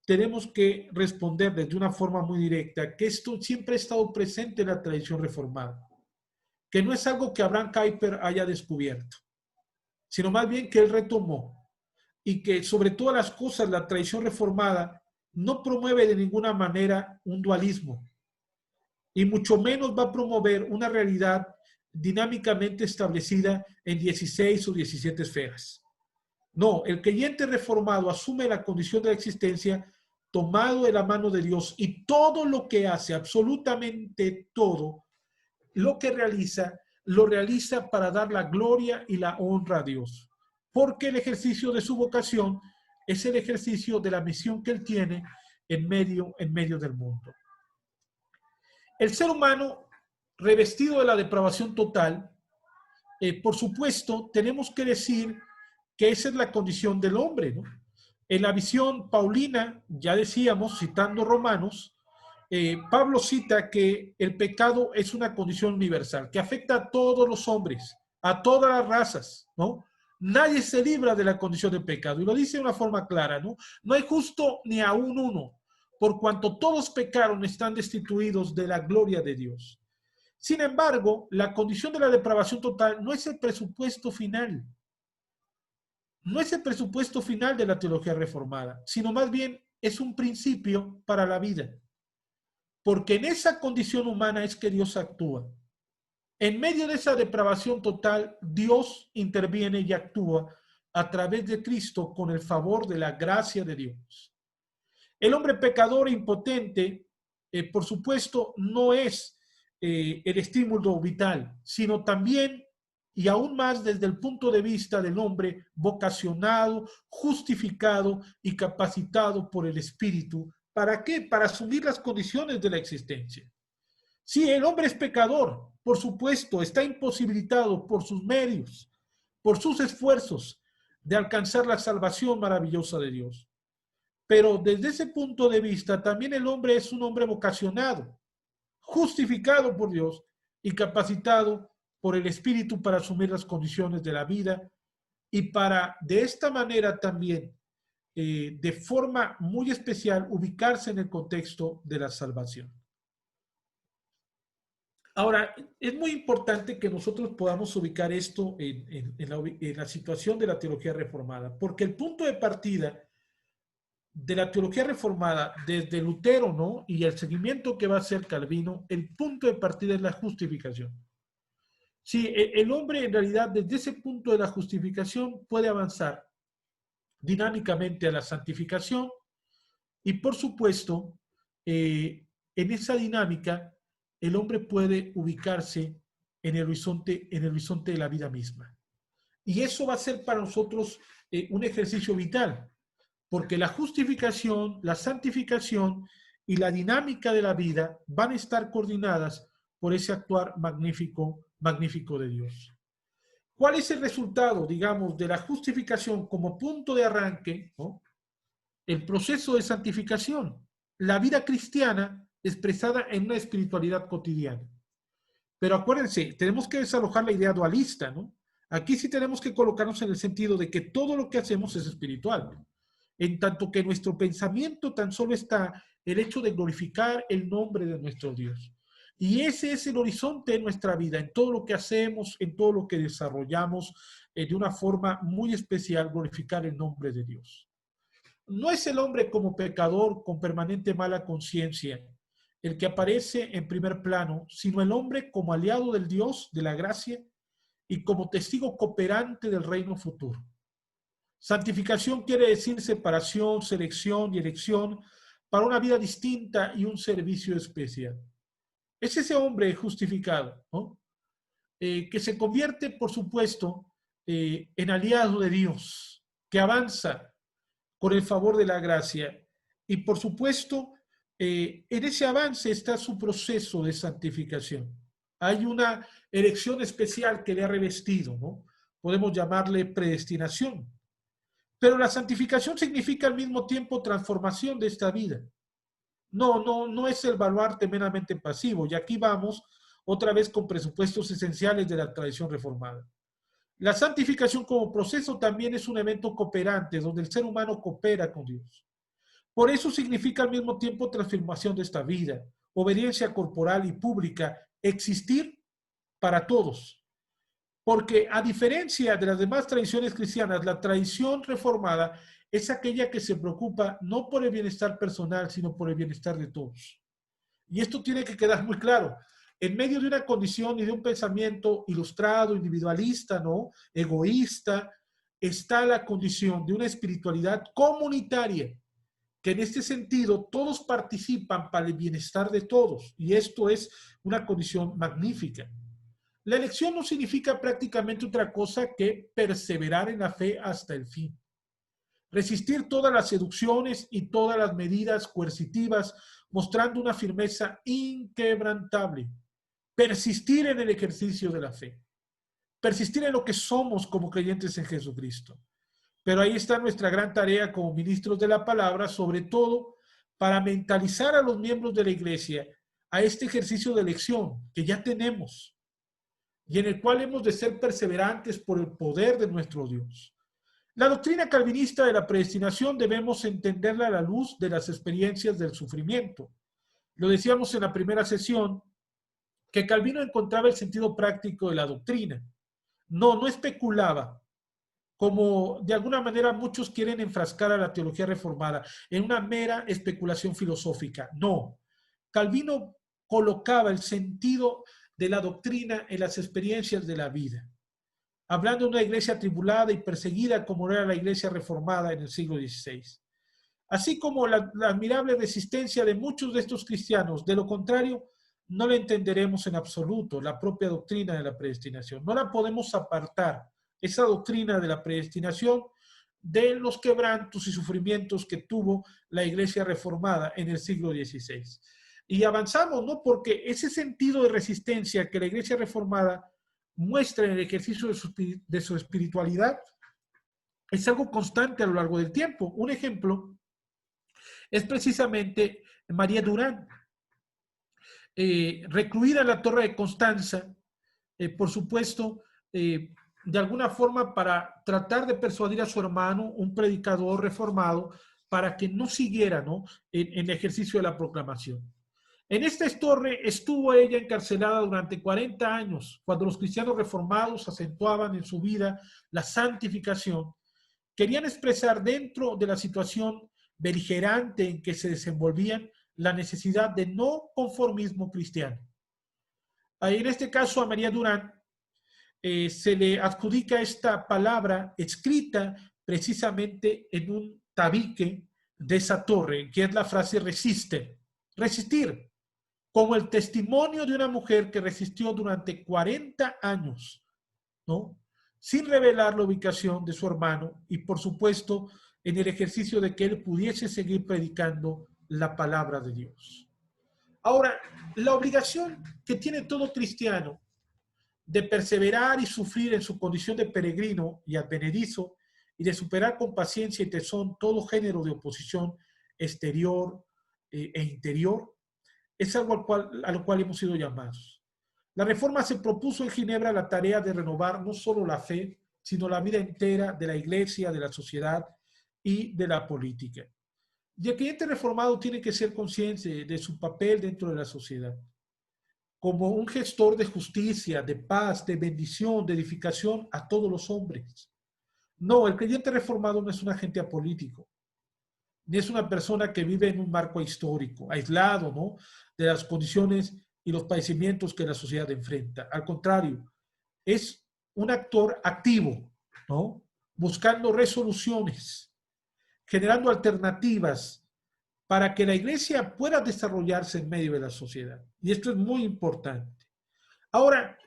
Tenemos que responderles de una forma muy directa que esto siempre ha estado presente en la tradición reformada, que no es algo que Abraham Kuyper haya descubierto, sino más bien que él retomó, y que sobre todas las cosas la tradición reformada no promueve de ninguna manera un dualismo, y mucho menos va a promover una realidad dinámicamente establecida en 16 o 17 esferas. No, el creyente reformado asume la condición de la existencia tomado de la mano de Dios, y todo lo que hace, absolutamente todo lo que realiza, lo realiza para dar la gloria y la honra a Dios, porque el ejercicio de su vocación es el ejercicio de la misión que él tiene en medio del mundo. El ser humano revestido de la depravación total, por supuesto, tenemos que decir que esa es la condición del hombre, ¿no? En la visión paulina, ya decíamos, citando Romanos, Pablo cita que el pecado es una condición universal, que afecta a todos los hombres, a todas las razas, ¿no? Nadie se libra de la condición de pecado, y lo dice de una forma clara, ¿no? No hay justo ni aún uno, por cuanto todos pecaron, están destituidos de la gloria de Dios. Sin embargo, la condición de la depravación total no es el presupuesto final. No es el presupuesto final de la teología reformada, sino más bien es un principio para la vida. Porque en esa condición humana es que Dios actúa. En medio de esa depravación total, Dios interviene y actúa a través de Cristo con el favor de la gracia de Dios. El hombre pecador e impotente, por supuesto, no es el estímulo vital, sino también y aún más desde el punto de vista del hombre vocacionado, justificado y capacitado por el Espíritu. ¿Para qué? Para asumir las condiciones de la existencia. Sí, el hombre es pecador, por supuesto, está imposibilitado por sus medios, por sus esfuerzos de alcanzar la salvación maravillosa de Dios. Pero desde ese punto de vista, también el hombre es un hombre vocacionado, justificado por Dios y capacitado por el Espíritu para asumir las condiciones de la vida y para de esta manera también, de forma muy especial, ubicarse en el contexto de la salvación. Ahora, es muy importante que nosotros podamos ubicar esto en la situación de la teología reformada, porque el punto de partida de la teología reformada desde Lutero, ¿no? Y el seguimiento que va a hacer Calvino, el punto de partida es la justificación. Sí, el hombre en realidad desde ese punto de la justificación puede avanzar dinámicamente a la santificación y por supuesto en esa dinámica el hombre puede ubicarse en el horizonte de la vida misma. Y eso va a ser para nosotros un ejercicio vital, porque la justificación, la santificación y la dinámica de la vida van a estar coordinadas por ese actuar magnífico de Dios. ¿Cuál es el resultado, digamos, de la justificación como punto de arranque, ¿no? El proceso de santificación, la vida cristiana expresada en una espiritualidad cotidiana. Pero acuérdense, tenemos que desalojar la idea dualista, ¿no? Aquí sí tenemos que colocarnos en el sentido de que todo lo que hacemos es espiritual, en tanto que nuestro pensamiento tan solo está el hecho de glorificar el nombre de nuestro Dios. Y ese es el horizonte de nuestra vida, en todo lo que hacemos, en todo lo que desarrollamos, de una forma muy especial, glorificar el nombre de Dios. No es el hombre como pecador con permanente mala conciencia el que aparece en primer plano, sino el hombre como aliado del Dios, de la gracia, y como testigo cooperante del reino futuro. Santificación quiere decir separación, selección y elección para una vida distinta y un servicio especial. Es ese hombre justificado, ¿no? Que se convierte, por supuesto, en aliado de Dios, que avanza con el favor de la gracia. Y, por supuesto, en ese avance está su proceso de santificación. Hay una elección especial que le ha revestido, ¿no? Podemos llamarle predestinación. Pero la santificación significa al mismo tiempo transformación de esta vida. No es el baluarte meramente pasivo. Y aquí vamos otra vez con presupuestos esenciales de la tradición reformada. La santificación como proceso también es un evento cooperante, donde el ser humano coopera con Dios. Por eso significa al mismo tiempo transformación de esta vida, obediencia corporal y pública, existir para todos. Porque a diferencia de las demás tradiciones cristianas, la tradición reformada es aquella que se preocupa no por el bienestar personal, sino por el bienestar de todos. Y esto tiene que quedar muy claro. En medio de una condición y de un pensamiento ilustrado, individualista, ¿no? Egoísta, está la condición de una espiritualidad comunitaria, que en este sentido todos participan para el bienestar de todos. Y esto es una condición magnífica. La elección no significa prácticamente otra cosa que perseverar en la fe hasta el fin. Resistir todas las seducciones y todas las medidas coercitivas, mostrando una firmeza inquebrantable. Persistir en el ejercicio de la fe. Persistir en lo que somos como creyentes en Jesucristo. Pero ahí está nuestra gran tarea como ministros de la palabra, sobre todo para mentalizar a los miembros de la iglesia a este ejercicio de elección que ya tenemos y en el cual hemos de ser perseverantes por el poder de nuestro Dios. La doctrina calvinista de la predestinación debemos entenderla a la luz de las experiencias del sufrimiento. Lo decíamos en la primera sesión, que Calvino encontraba el sentido práctico de la doctrina. No especulaba, como de alguna manera muchos quieren enfrascar a la teología reformada en una mera especulación filosófica. No, Calvino colocaba el sentido de la doctrina en las experiencias de la vida, hablando de una iglesia atribulada y perseguida como era la iglesia reformada en el siglo XVI. Así como la admirable resistencia de muchos de estos cristianos. De lo contrario, no la entenderemos en absoluto, la propia doctrina de la predestinación. No la podemos apartar, esa doctrina de la predestinación, de los quebrantos y sufrimientos que tuvo la iglesia reformada en el siglo XVI. Y avanzamos, ¿no? Porque ese sentido de resistencia que la iglesia reformada muestra en el ejercicio de su espiritualidad es algo constante a lo largo del tiempo. Un ejemplo es precisamente María Durán, recluida en la Torre de Constanza, por supuesto, de alguna forma para tratar de persuadir a su hermano, un predicador reformado, para que no siguiera, ¿no? en el ejercicio de la proclamación. En esta torre estuvo ella encarcelada durante 40 años, cuando los cristianos reformados acentuaban en su vida la santificación. Querían expresar dentro de la situación beligerante en que se desenvolvían la necesidad de no conformismo cristiano. En este caso a María Durán se le adjudica esta palabra escrita precisamente en un tabique de esa torre, que es la frase resiste, resistir, como el testimonio de una mujer que resistió durante 40 años, ¿no? Sin revelar la ubicación de su hermano y, por supuesto, en el ejercicio de que él pudiese seguir predicando la palabra de Dios. Ahora, la obligación que tiene todo cristiano de perseverar y sufrir en su condición de peregrino y advenedizo y de superar con paciencia y tesón todo género de oposición exterior e interior, es algo a lo cual hemos sido llamados. La Reforma se propuso en Ginebra la tarea de renovar no solo la fe, sino la vida entera de la iglesia, de la sociedad y de la política. Y el creyente reformado tiene que ser consciente de su papel dentro de la sociedad, como un gestor de justicia, de paz, de bendición, de edificación a todos los hombres. No, el creyente reformado no es un agente apolítico, ni es una persona que vive en un marco histórico, aislado, ¿no? de las condiciones y los padecimientos que la sociedad enfrenta. Al contrario, es un actor activo, ¿no? buscando resoluciones, generando alternativas para que la iglesia pueda desarrollarse en medio de la sociedad. Y esto es muy importante. Ahora,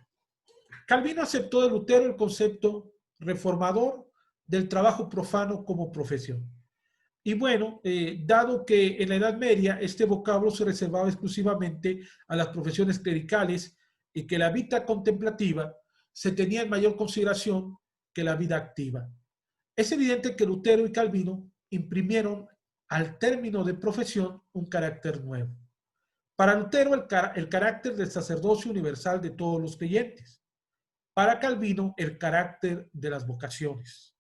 Calvino aceptó de Lutero el concepto reformador del trabajo profano como profesión. Y bueno, dado que en la Edad Media este vocablo se reservaba exclusivamente a las profesiones clericales y que la vida contemplativa se tenía en mayor consideración que la vida activa. Es evidente que Lutero y Calvino imprimieron al término de profesión un carácter nuevo. Para Lutero, el carácter del sacerdocio universal de todos los creyentes. Para Calvino, el carácter de las vocaciones.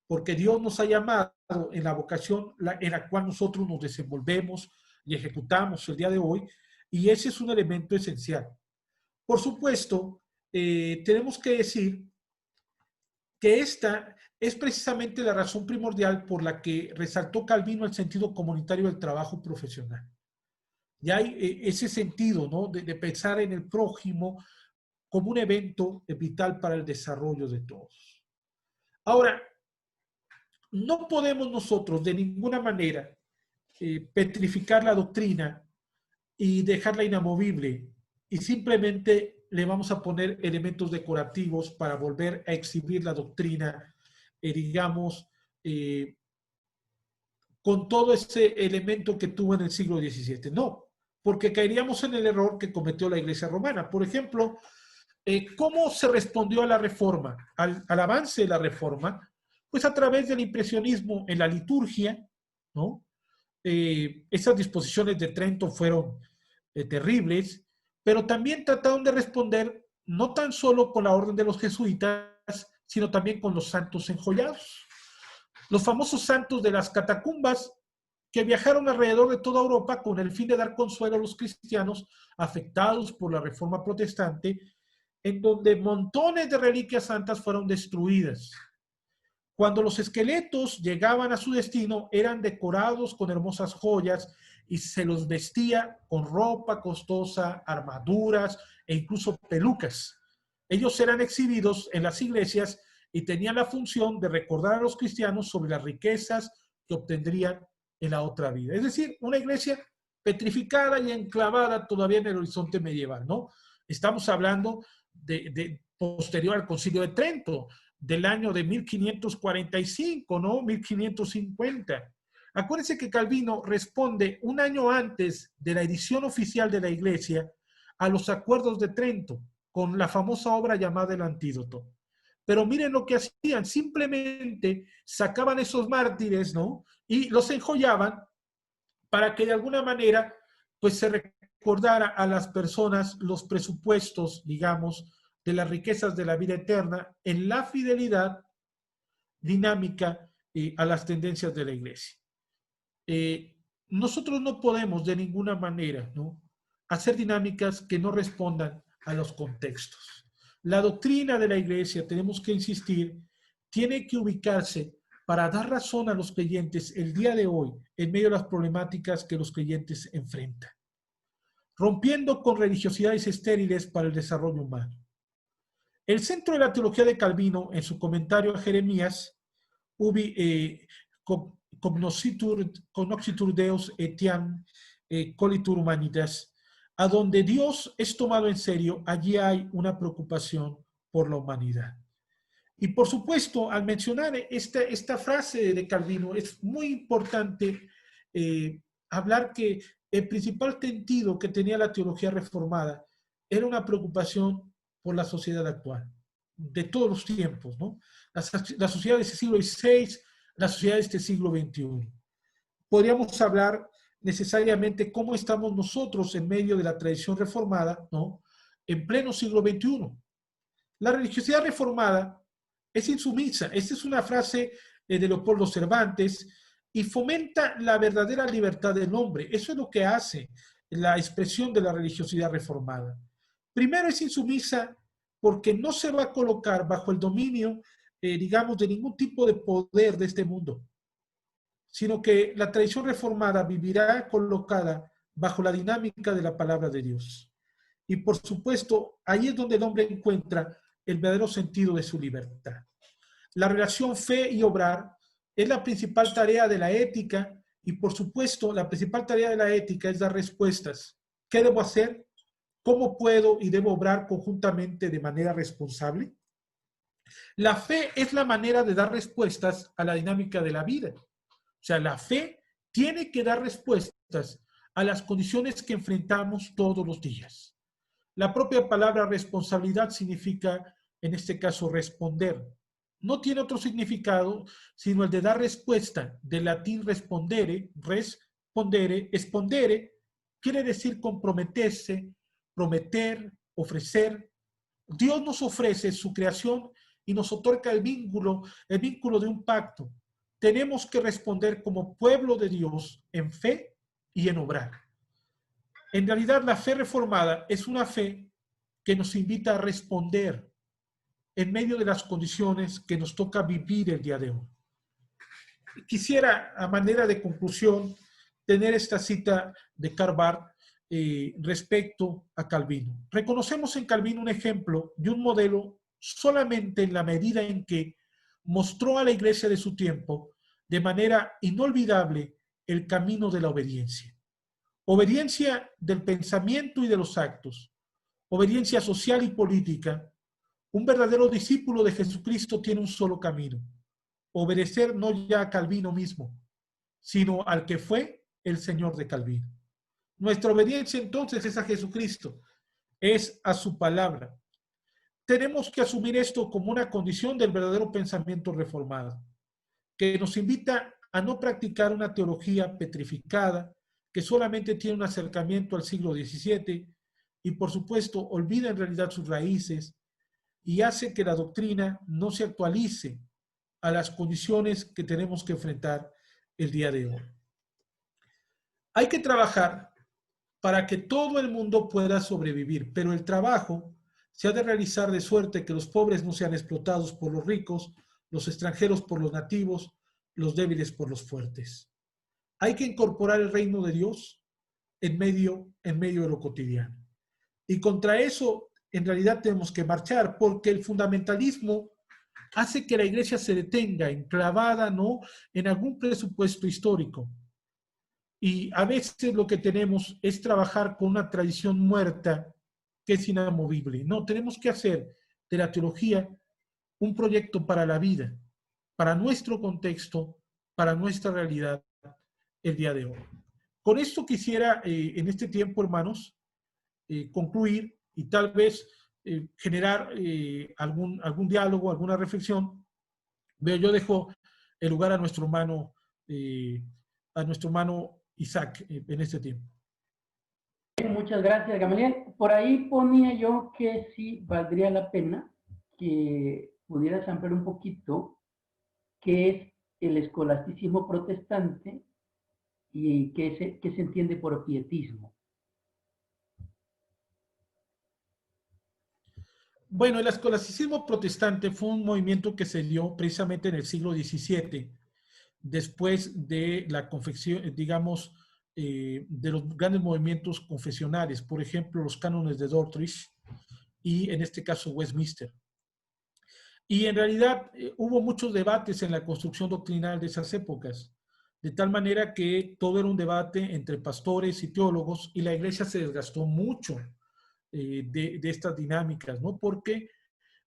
Porque Dios nos ha llamado en la vocación en la cual nosotros nos desenvolvemos y ejecutamos el día de hoy, y ese es un elemento esencial. Por supuesto, tenemos que decir que esta es precisamente la razón primordial por la que resaltó Calvino el sentido comunitario del trabajo profesional. Y hay ese sentido, ¿no?, de pensar en el prójimo como un evento vital para el desarrollo de todos. Ahora, no podemos nosotros de ninguna manera petrificar la doctrina y dejarla inamovible y simplemente le vamos a poner elementos decorativos para volver a exhibir la doctrina, digamos, con todo ese elemento que tuvo en el siglo XVII. No, porque caeríamos en el error que cometió la Iglesia romana. Por ejemplo, ¿cómo se respondió a la Reforma, al avance de la Reforma? Pues a través del impresionismo en la liturgia, ¿no? Esas disposiciones de Trento fueron terribles, pero también trataron de responder no tan solo con la orden de los jesuitas, sino también con los santos enjollados. Los famosos santos de las catacumbas que viajaron alrededor de toda Europa con el fin de dar consuelo a los cristianos afectados por la Reforma protestante, en donde montones de reliquias santas fueron destruidas. Cuando los esqueletos llegaban a su destino, eran decorados con hermosas joyas y se los vestía con ropa costosa, armaduras e incluso pelucas. Ellos eran exhibidos en las iglesias y tenían la función de recordar a los cristianos sobre las riquezas que obtendrían en la otra vida. Es decir, una iglesia petrificada y enclavada todavía en el horizonte medieval, ¿no? Estamos hablando de posterior al Concilio de Trento, del año de 1545, ¿no? 1550. Acuérdense que Calvino responde un año antes de la edición oficial de la Iglesia a los acuerdos de Trento, con la famosa obra llamada El Antídoto. Pero miren lo que hacían, simplemente sacaban esos mártires, ¿no?, y los enjollaban para que de alguna manera pues se recordara a las personas los presupuestos, digamos, de las riquezas de la vida eterna en la fidelidad dinámica a las tendencias de la Iglesia. Nosotros no podemos de ninguna manera, ¿no?, hacer dinámicas que no respondan a los contextos. La doctrina de la Iglesia, tenemos que insistir, tiene que ubicarse para dar razón a los creyentes el día de hoy en medio de las problemáticas que los creyentes enfrentan, rompiendo con religiosidades estériles para el desarrollo humano. El centro de la teología de Calvino, en su comentario a Jeremías, cognoscitur Deus etiam colitur humanitas, a donde Dios es tomado en serio, allí hay una preocupación por la humanidad. Y por supuesto, al mencionar esta frase de Calvino, es muy importante hablar que el principal sentido que tenía la teología reformada era una preocupación por la sociedad actual, de todos los tiempos, ¿no? La sociedad de este siglo XVI, la sociedad de este siglo XXI. Podríamos hablar necesariamente cómo estamos nosotros en medio de la tradición reformada, ¿no?, en pleno siglo XXI. La religiosidad reformada es insumisa. Esta es una frase de Leopoldo Cervantes, y fomenta la verdadera libertad del hombre. Eso es lo que hace la expresión de la religiosidad reformada. Primero, es insumisa porque no se va a colocar bajo el dominio, digamos, de ningún tipo de poder de este mundo, sino que la tradición reformada vivirá colocada bajo la dinámica de la palabra de Dios. Y por supuesto, ahí es donde el hombre encuentra el verdadero sentido de su libertad. La relación fe y obrar es la principal tarea de la ética, y por supuesto, la principal tarea de la ética es dar respuestas. ¿Qué debo hacer? ¿Cómo puedo y debo obrar conjuntamente de manera responsable? La fe es la manera de dar respuestas a la dinámica de la vida. O sea, la fe tiene que dar respuestas a las condiciones que enfrentamos todos los días. La propia palabra responsabilidad significa, en este caso, responder. No tiene otro significado sino el de dar respuesta, del latín respondere, espondere, quiere decir comprometerse, prometer, ofrecer. Dios nos ofrece su creación y nos otorga el vínculo de un pacto. Tenemos que responder como pueblo de Dios en fe y en obrar. En realidad, la fe reformada es una fe que nos invita a responder en medio de las condiciones que nos toca vivir el día de hoy. Quisiera, a manera de conclusión, tener esta cita de Karl Barth respecto a Calvino. Reconocemos en Calvino un ejemplo y un modelo solamente en la medida en que mostró a la iglesia de su tiempo de manera inolvidable el camino de la obediencia. Obediencia del pensamiento y de los actos, obediencia social y política. Un verdadero discípulo de Jesucristo tiene un solo camino: obedecer no ya a Calvino mismo, sino al que fue el Señor de Calvino. Nuestra obediencia entonces es a Jesucristo, es a su palabra. Tenemos que asumir esto como una condición del verdadero pensamiento reformado, que nos invita a no practicar una teología petrificada que solamente tiene un acercamiento al siglo XVII y, por supuesto, olvida en realidad sus raíces y hace que la doctrina no se actualice a las condiciones que tenemos que enfrentar el día de hoy. Hay que trabajar para que todo el mundo pueda sobrevivir, pero el trabajo se ha de realizar de suerte que los pobres no sean explotados por los ricos, los extranjeros por los nativos, los débiles por los fuertes. Hay que incorporar el reino de Dios en medio de lo cotidiano. Y contra eso, en realidad, tenemos que marchar, porque el fundamentalismo hace que la iglesia se detenga, enclavada, ¿no?, en algún presupuesto histórico. Y a veces lo que tenemos es trabajar con una tradición muerta que es inamovible. No, tenemos que hacer de la teología un proyecto para la vida, para nuestro contexto, para nuestra realidad el día de hoy. Con esto quisiera, en este tiempo, hermanos, concluir y tal vez generar algún diálogo, alguna reflexión. Yo dejo el lugar a nuestro hermano Isaac en este tiempo. Muchas gracias, Gamaliel. Por ahí ponía yo que sí valdría la pena que pudieras ampliar un poquito qué es el escolasticismo protestante y qué se entiende por pietismo. Bueno, el escolasticismo protestante fue un movimiento que se dio precisamente en el siglo XVII, después de la confección, digamos, de los grandes movimientos confesionales, por ejemplo, los cánones de Dordrecht y, en este caso, Westminster. Y en realidad hubo muchos debates en la construcción doctrinal de esas épocas, de tal manera que todo era un debate entre pastores y teólogos, y la iglesia se desgastó mucho de estas dinámicas, ¿no? Porque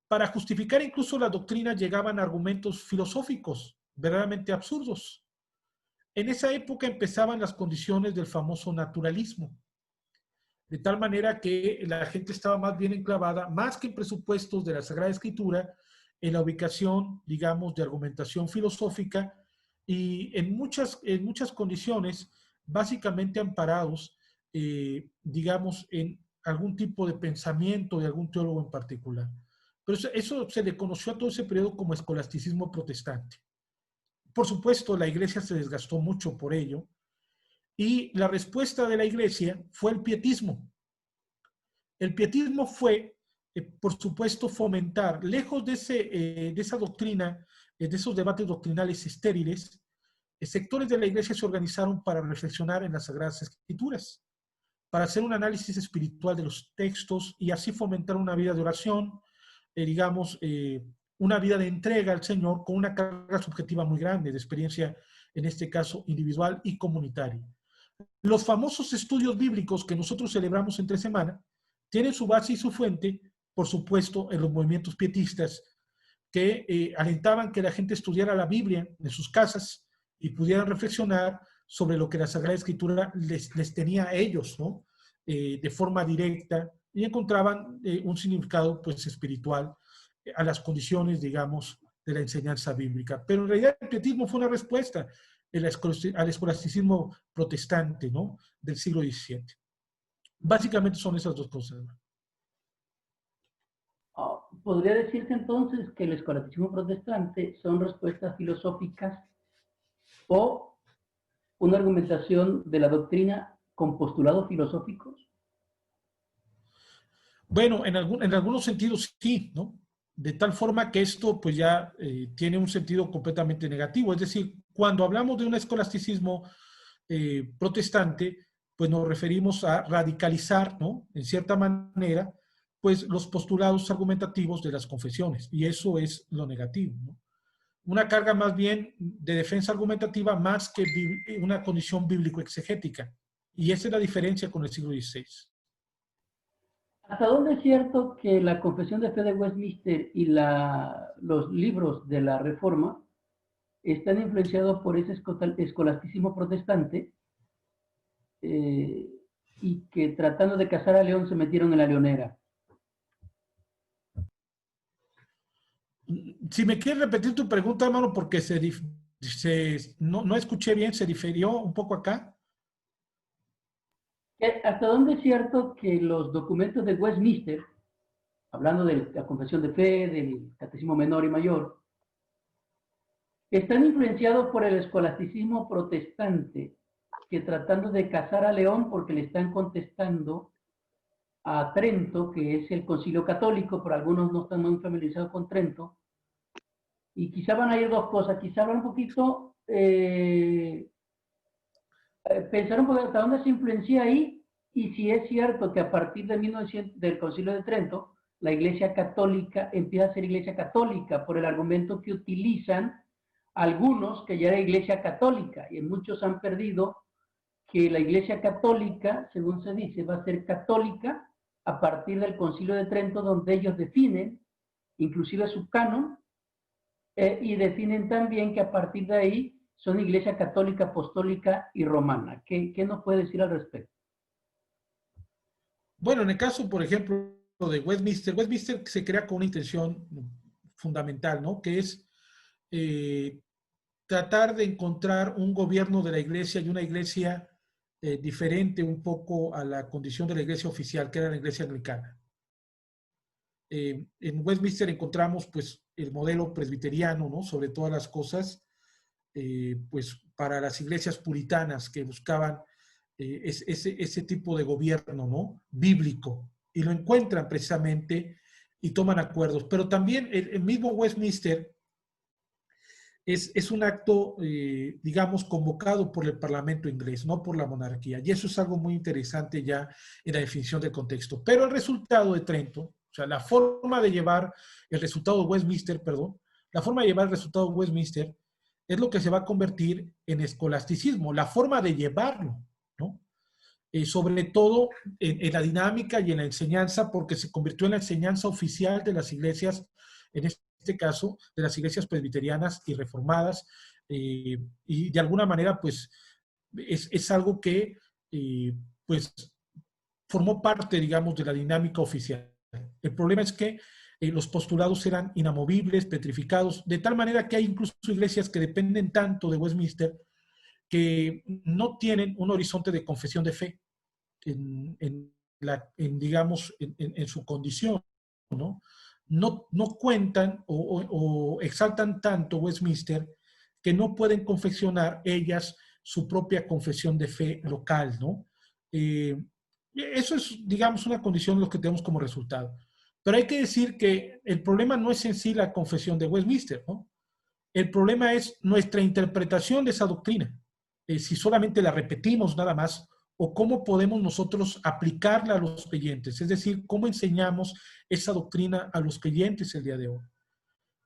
para justificar incluso la doctrina llegaban argumentos filosóficos verdaderamente absurdos. En esa época empezaban las condiciones del famoso naturalismo, de tal manera que la gente estaba más bien enclavada, más que en presupuestos de la Sagrada Escritura, en la ubicación, digamos, de argumentación filosófica y en muchas condiciones básicamente amparados, digamos, en algún tipo de pensamiento de algún teólogo en particular. Pero eso se le conoció a todo ese periodo como escolasticismo protestante. Por supuesto, la iglesia se desgastó mucho por ello, y la respuesta de la iglesia fue el pietismo. El pietismo fue, por supuesto, fomentar, lejos de esa doctrina, de esos debates doctrinales estériles, sectores de la iglesia se organizaron para reflexionar en las Sagradas Escrituras, para hacer un análisis espiritual de los textos y así fomentar una vida de oración, digamos, una vida de entrega al Señor con una carga subjetiva muy grande, de experiencia, en este caso, individual y comunitaria. Los famosos estudios bíblicos que nosotros celebramos entre semana tienen su base y su fuente, por supuesto, en los movimientos pietistas que alentaban que la gente estudiara la Biblia en sus casas y pudieran reflexionar sobre lo que la Sagrada Escritura les tenía a ellos, ¿no? De forma directa y encontraban un significado pues espiritual a las condiciones, digamos, de la enseñanza bíblica. Pero en realidad el pietismo fue una respuesta al escolasticismo protestante, ¿no?, del siglo XVII. Básicamente son esas dos cosas. ¿Podría decirse entonces que el escolasticismo protestante son respuestas filosóficas o una argumentación de la doctrina con postulados filosóficos? Bueno, en algunos sentidos sí, ¿no? De tal forma que esto pues ya tiene un sentido completamente negativo. Es decir, cuando hablamos de un escolasticismo protestante, pues nos referimos a radicalizar, ¿no?, en cierta manera, pues los postulados argumentativos de las confesiones. Y eso es lo negativo, ¿no? Una carga más bien de defensa argumentativa más que una condición bíblico-exegética. Y esa es la diferencia con el siglo XVI. ¿Hasta dónde es cierto que la Confesión de Fe de Westminster y los libros de la Reforma están influenciados por ese escolasticismo protestante y que tratando de cazar a León se metieron en la leonera? Si me quieres repetir tu pregunta, hermano, porque no escuché bien, se difirió un poco acá. ¿Hasta dónde es cierto que los documentos de Westminster, hablando de la Confesión de Fe, del Catecismo Menor y Mayor, están influenciados por el escolasticismo protestante, que tratando de cazar a León porque le están contestando a Trento, que es el concilio católico, pero algunos no están muy familiarizados con Trento, y quizá van a ir dos cosas, quizá van un poquito, pensar un poco hasta dónde se influencia ahí, y si es cierto que a partir de 1900, del concilio de Trento, la Iglesia Católica empieza a ser Iglesia Católica por el argumento que utilizan algunos que ya era Iglesia Católica, y muchos han perdido que la Iglesia Católica, según se dice, va a ser católica a partir del Concilio de Trento, donde ellos definen, inclusive su canon, y definen también que a partir de ahí son Iglesia Católica, Apostólica y Romana. ¿Qué nos puede decir al respecto? Bueno, en el caso, por ejemplo, de Westminster, Westminster se crea con una intención fundamental, ¿no?, que es tratar de encontrar un gobierno de la iglesia y una iglesia diferente un poco a la condición de la iglesia oficial, que era la iglesia anglicana. En Westminster encontramos pues el modelo presbiteriano, ¿no?, sobre todas las cosas, pues para las iglesias puritanas que buscaban ese tipo de gobierno, ¿no?, bíblico, y lo encuentran precisamente y toman acuerdos. Pero también el mismo Westminster es un acto, digamos, convocado por el Parlamento inglés, no por la monarquía. Y eso es algo muy interesante ya en la definición del contexto. Pero el resultado de Trento, o sea, la forma de llevar el resultado de Westminster, perdón, la forma de llevar el resultado de Westminster es lo que se va a convertir en escolasticismo, la forma de llevarlo, ¿no? Sobre todo en la dinámica y en la enseñanza, porque se convirtió en la enseñanza oficial de las iglesias, en este caso, de las iglesias presbiterianas y reformadas, y de alguna manera, pues, es algo que, pues, formó parte, digamos, de la dinámica oficial. El problema es que los postulados eran inamovibles, petrificados, de tal manera que hay incluso iglesias que dependen tanto de Westminster que no tienen un horizonte de confesión de fe digamos, en su condición, ¿no? No cuentan o exaltan tanto Westminster que no pueden confeccionar ellas su propia confesión de fe local, ¿no? Eso es, digamos, una condición de lo que tenemos como resultado. Pero hay que decir que el problema no es en sí la confesión de Westminster, ¿no? El problema es nuestra interpretación de esa doctrina. Si solamente la repetimos nada más, o cómo podemos nosotros aplicarla a los creyentes, es decir, cómo enseñamos esa doctrina a los creyentes el día de hoy,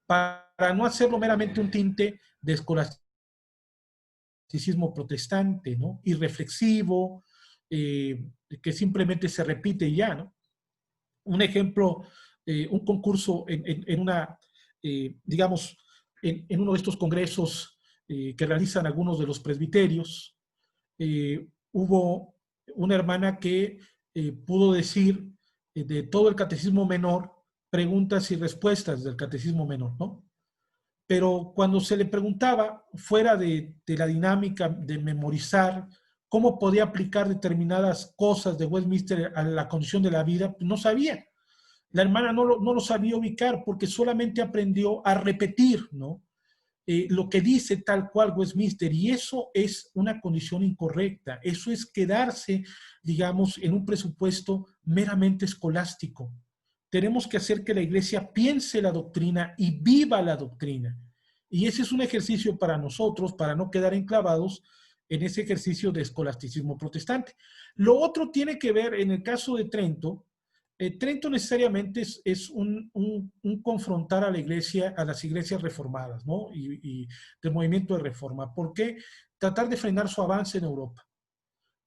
para no hacerlo meramente un tinte de escolasticismo protestante, ¿no?, irreflexivo, que simplemente se repite y ya, ¿no? Un ejemplo, un concurso en una, digamos, en uno de estos congresos que realizan algunos de los presbiterios, hubo una hermana que pudo decir de todo el catecismo menor, preguntas y respuestas del catecismo menor, ¿no? Pero cuando se le preguntaba, fuera de la dinámica de memorizar, cómo podía aplicar determinadas cosas de Westminster a la condición de la vida, no sabía. La hermana no lo sabía ubicar porque solamente aprendió a repetir, ¿no? Lo que dice tal cual Westminster, y eso es una condición incorrecta. Eso es quedarse, digamos, en un presupuesto meramente escolástico. Tenemos que hacer que la iglesia piense la doctrina y viva la doctrina. Y ese es un ejercicio para nosotros, para no quedar enclavados en ese ejercicio de escolasticismo protestante. Lo otro tiene que ver, en el caso de Trento, Trento necesariamente es un confrontar a la iglesia, a las iglesias reformadas, ¿no? Y del movimiento de reforma. ¿Por qué? Tratar de frenar su avance en Europa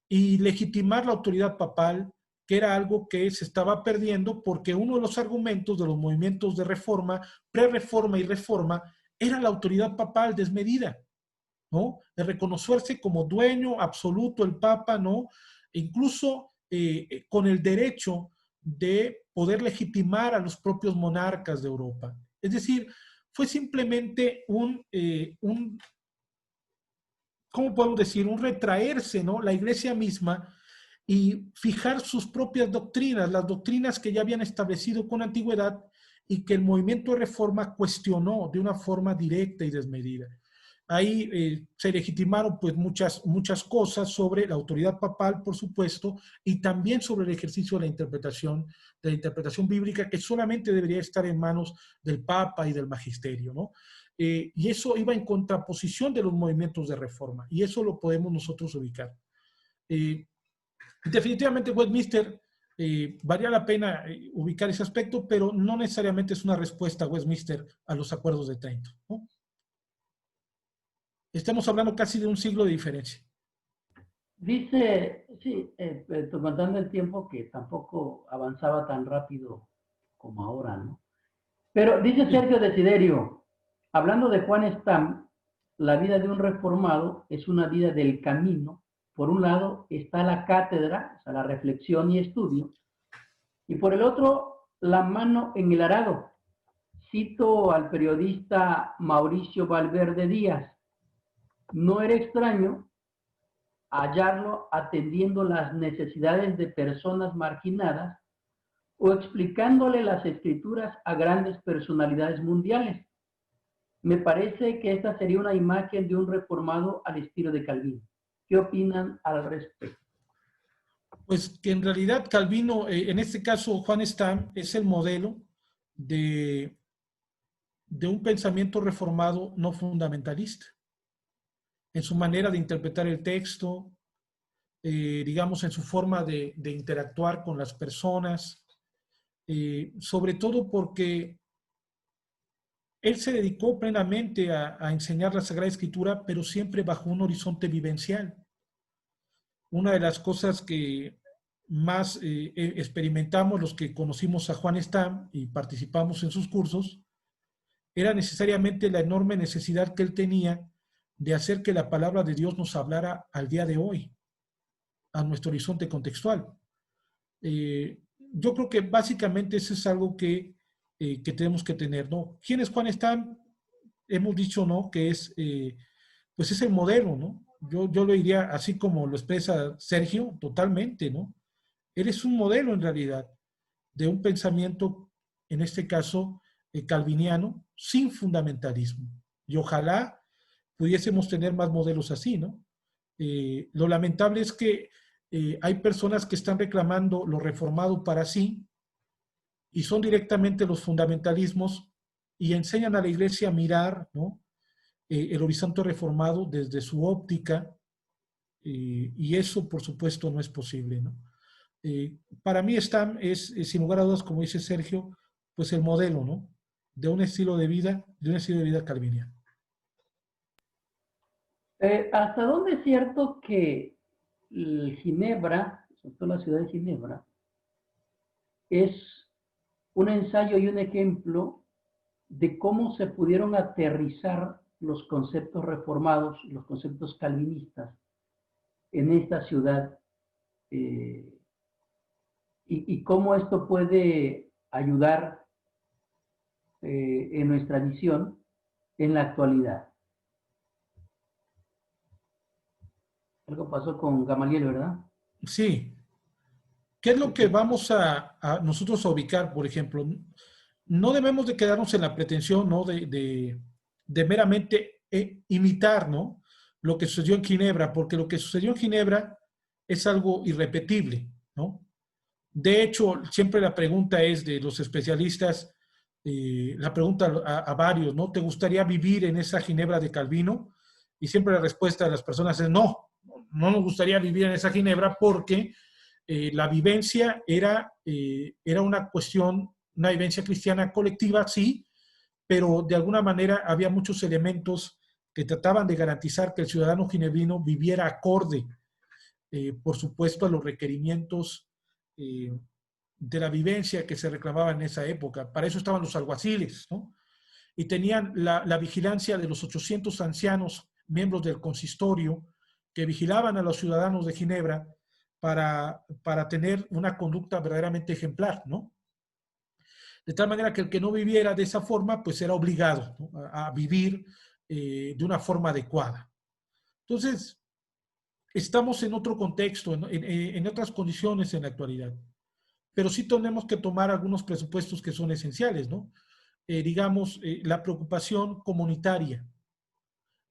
y legitimar la autoridad papal, que era algo que se estaba perdiendo porque uno de los argumentos de los movimientos de reforma, pre-reforma y reforma, era la autoridad papal desmedida, ¿no? De reconocerse como dueño absoluto el Papa, ¿no? E incluso con el derecho de poder legitimar a los propios monarcas de Europa. Es decir, fue simplemente ¿cómo podemos decir? Un retraerse, ¿no? La iglesia misma y fijar sus propias doctrinas, las doctrinas que ya habían establecido con antigüedad y que el movimiento de reforma cuestionó de una forma directa y desmedida. Ahí se legitimaron pues muchas cosas sobre la autoridad papal, por supuesto, y también sobre el ejercicio de la interpretación bíblica, que solamente debería estar en manos del Papa y del magisterio, ¿no? Y eso iba en contraposición de los movimientos de reforma, y eso lo podemos nosotros ubicar. Definitivamente Westminster, valía la pena ubicar ese aspecto, pero no necesariamente es una respuesta a Westminster a los acuerdos de Trento, ¿no? Estamos hablando casi de un siglo de diferencia. Dice, sí, contando el tiempo que tampoco avanzaba tan rápido como ahora, ¿no? Pero dice Sergio Desiderio, hablando de Juan Stam, la vida de un reformado es una vida del camino. Por un lado está la cátedra, o sea, la reflexión y estudio, y por el otro, la mano en el arado. Cito al periodista Mauricio Valverde Díaz, no era extraño hallarlo atendiendo las necesidades de personas marginadas o explicándole las escrituras a grandes personalidades mundiales. Me parece que esta sería una imagen de un reformado al estilo de Calvino. ¿Qué opinan al respecto? Pues que en realidad Calvino, en este caso Juan Stam, es el modelo de un pensamiento reformado no fundamentalista, en su manera de interpretar el texto, digamos, en su forma de interactuar con las personas, sobre todo porque él se dedicó plenamente a enseñar la Sagrada Escritura, pero siempre bajo un horizonte vivencial. Una de las cosas que más experimentamos los que conocimos a Juan Stam y participamos en sus cursos, era necesariamente la enorme necesidad que él tenía de hacer que la palabra de Dios nos hablara al día de hoy, a nuestro horizonte contextual. Yo creo que básicamente eso es algo que tenemos que tener, ¿no? ¿Quién es Juan Stam? Hemos dicho, ¿no? Que es, pues es el modelo, ¿no? Yo lo diría así como lo expresa Sergio, totalmente, ¿no? Él es un modelo en realidad de un pensamiento, en este caso, calviniano, sin fundamentalismo. Y ojalá pudiésemos tener más modelos así, ¿no? Lo lamentable es que hay personas que están reclamando lo reformado para sí y son directamente los fundamentalismos y enseñan a la iglesia a mirar, ¿no? El horizonte reformado desde su óptica, y eso por supuesto no es posible, ¿no? Para mí Stam es, sin lugar a dudas, como dice Sergio, pues el modelo, ¿no? De un estilo de vida calviniano. ¿Hasta dónde es cierto que Ginebra, sobre todo la ciudad de Ginebra, es un ensayo y un ejemplo de cómo se pudieron aterrizar los conceptos reformados, los conceptos calvinistas en esta ciudad y cómo esto puede ayudar en nuestra visión en la actualidad. Algo pasó con Gamaliel, ¿verdad? Sí. ¿Qué es lo que vamos a nosotros a ubicar, por ejemplo? No debemos de quedarnos en la pretensión, ¿no? de meramente imitar, ¿no? Lo que sucedió en Ginebra, porque lo que sucedió en Ginebra es algo irrepetible, ¿no? De hecho, siempre la pregunta es de los especialistas, la pregunta a varios, ¿no? ¿Te gustaría vivir en esa Ginebra de Calvino? Y siempre la respuesta de las personas es no, no nos gustaría vivir en esa Ginebra porque la vivencia era una cuestión, una vivencia cristiana colectiva, sí, pero de alguna manera había muchos elementos que trataban de garantizar que el ciudadano ginebrino viviera acorde, por supuesto, a los requerimientos de la vivencia que se reclamaba en esa época. Para eso estaban los alguaciles, ¿no? Y tenían la vigilancia de los 800 ancianos, miembros del consistorio, que vigilaban a los ciudadanos de Ginebra para tener una conducta verdaderamente ejemplar, ¿no? De tal manera que el que no viviera de esa forma, pues era obligado, ¿no? a vivir de una forma adecuada. Entonces, estamos en otro contexto, en otras condiciones en la actualidad, pero sí tenemos que tomar algunos presupuestos que son esenciales, ¿no? Digamos, la preocupación comunitaria,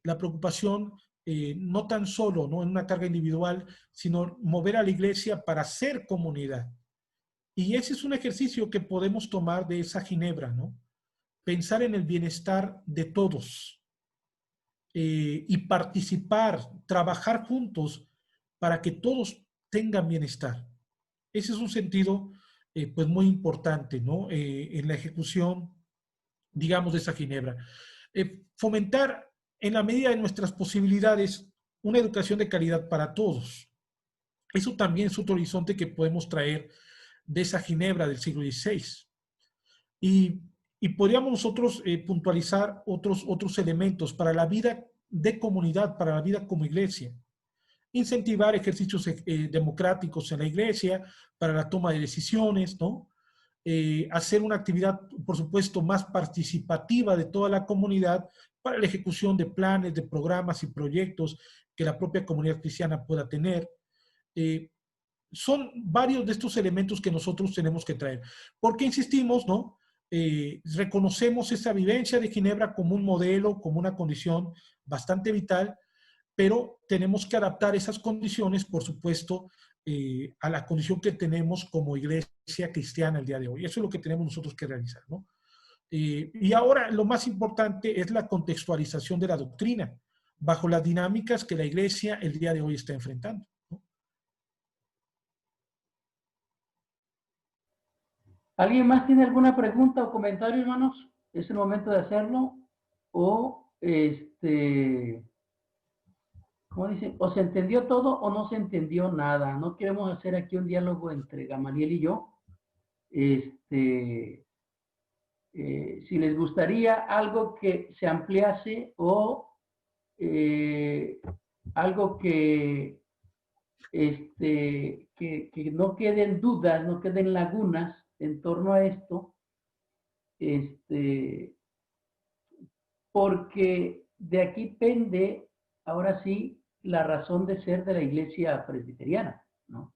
la preocupación no tan solo, ¿no? En una carga individual, sino mover a la iglesia para ser comunidad. Y ese es un ejercicio que podemos tomar de esa Ginebra, ¿no? Pensar en el bienestar de todos y participar, trabajar juntos para que todos tengan bienestar. Ese es un sentido, pues, muy importante, ¿no? En la ejecución, digamos, de esa Ginebra. Fomentar, en la medida de nuestras posibilidades, una educación de calidad para todos. Eso también es otro horizonte que podemos traer de esa Ginebra del siglo XVI. Y podríamos nosotros puntualizar otros elementos para la vida de comunidad, para la vida como iglesia. Incentivar ejercicios democráticos en la iglesia para la toma de decisiones, ¿no? Hacer una actividad, por supuesto, más participativa de toda la comunidad para la ejecución de planes, de programas y proyectos que la propia comunidad cristiana pueda tener. Son varios de estos elementos que nosotros tenemos que traer. Porque insistimos, ¿no? Reconocemos esa vivencia de Ginebra como un modelo, como una condición bastante vital, pero tenemos que adaptar esas condiciones, por supuesto, a la condición que tenemos como iglesia cristiana el día de hoy. Eso es lo que tenemos nosotros que realizar, ¿no? Y ahora lo más importante es la contextualización de la doctrina bajo las dinámicas que la iglesia el día de hoy está enfrentando, ¿no? ¿Alguien más tiene alguna pregunta o comentario, hermanos? ¿Es el momento de hacerlo? O, ¿cómo dicen? O se entendió todo o no se entendió nada. No queremos hacer aquí un diálogo entre Gamaliel y yo. Si les gustaría algo que se ampliase o algo que no queden dudas, no queden lagunas en torno a esto, porque de aquí pende, ahora sí, la razón de ser de la iglesia presbiteriana, ¿no?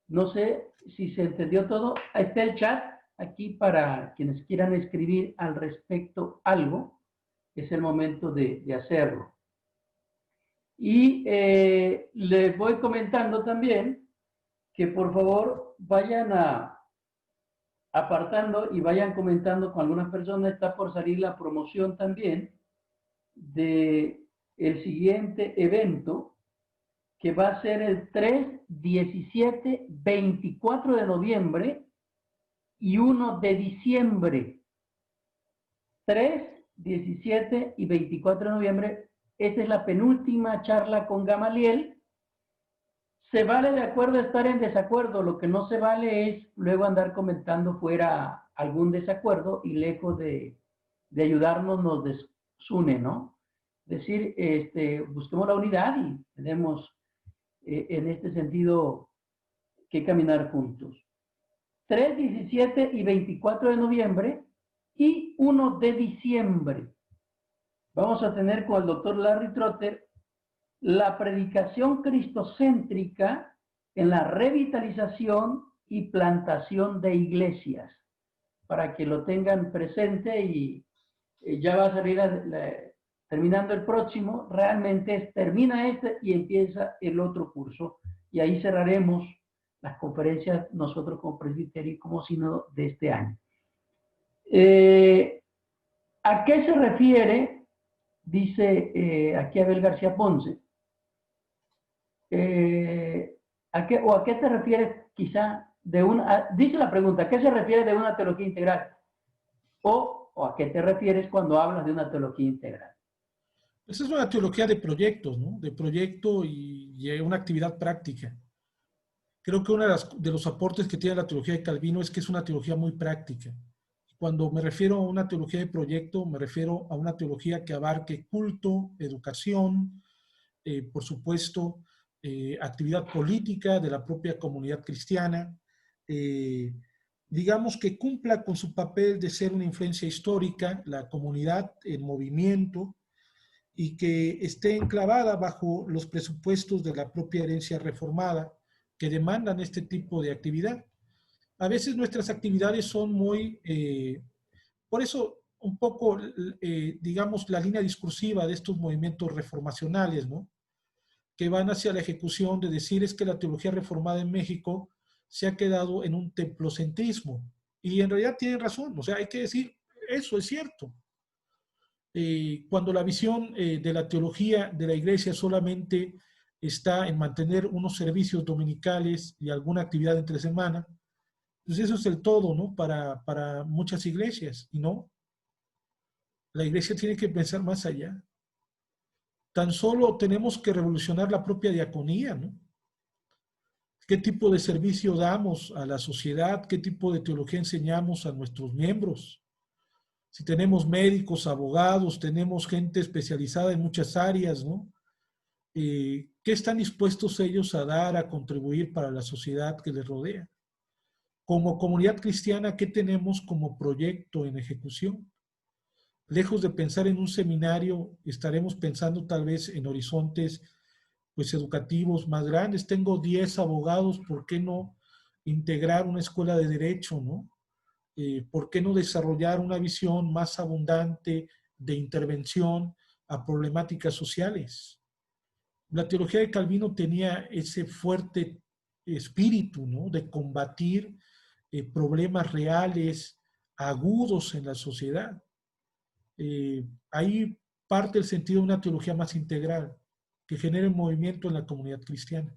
No sé si se entendió todo. Ahí está el chat aquí para quienes quieran escribir al respecto algo. Es el momento de hacerlo. Y les voy comentando también que por favor vayan apartando y vayan comentando con algunas personas. Está por salir la promoción también de el siguiente evento, que va a ser el 3, 17, 24 de noviembre y 1 de diciembre. 3, 17 y 24 de noviembre. Esta es la penúltima charla con Gamaliel. Se vale de acuerdo estar en desacuerdo. Lo que no se vale es luego andar comentando fuera algún desacuerdo y lejos de ayudarnos nos desune, ¿no? Es decir, busquemos la unidad y tenemos en este sentido que caminar juntos. 3, 17 y 24 de noviembre y 1 de diciembre. Vamos a tener con el doctor Larry Trotter la predicación cristocéntrica en la revitalización y plantación de iglesias, para que lo tengan presente y ya va a salir terminando el próximo, realmente termina este y empieza el otro curso, y ahí cerraremos las conferencias nosotros como presbiterio y como sínodo de este año. ¿A qué se refiere? Dice aquí Abel García Ponce. ¿A qué te refieres quizá de dice la pregunta, ¿a qué se refiere de una teología integral? ¿O a qué te refieres cuando hablas de una teología integral? Esa es una teología de proyectos, ¿no? De proyecto y una actividad práctica. Creo que uno de los aportes que tiene la teología de Calvino es que es una teología muy práctica. Cuando me refiero a una teología de proyecto, me refiero a una teología que abarque culto, educación, por supuesto, actividad política de la propia comunidad cristiana, digamos que cumpla con su papel de ser una influencia histórica, la comunidad en movimiento, y que esté enclavada bajo los presupuestos de la propia herencia reformada que demandan este tipo de actividad. A veces nuestras actividades son muy, por eso un poco, digamos, la línea discursiva de estos movimientos reformacionales, ¿no? Que van hacia la ejecución de decir es que la teología reformada en México se ha quedado en un templocentrismo. Y en realidad tienen razón, o sea, hay que decir, eso es cierto. Cuando la visión de la teología de la iglesia solamente está en mantener unos servicios dominicales y alguna actividad entre semana, pues eso es el todo, ¿no? Para muchas iglesias, y no. La iglesia tiene que pensar más allá. Tan solo tenemos que revolucionar la propia diaconía, ¿no? ¿Qué tipo de servicio damos a la sociedad? ¿Qué tipo de teología enseñamos a nuestros miembros? Si tenemos médicos, abogados, tenemos gente especializada en muchas áreas, ¿no? ¿Qué están dispuestos ellos a dar, a contribuir para la sociedad que les rodea? Como comunidad cristiana, ¿qué tenemos como proyecto en ejecución? Lejos de pensar en un seminario, estaremos pensando tal vez en horizontes pues educativos más grandes. Tengo 10 abogados, ¿por qué no integrar una escuela de derecho, no? ¿Por qué no desarrollar una visión más abundante de intervención a problemáticas sociales? La teología de Calvino tenía ese fuerte espíritu, ¿no? De combatir problemas reales, agudos en la sociedad. Ahí parte el sentido de una teología más integral, que genere movimiento en la comunidad cristiana.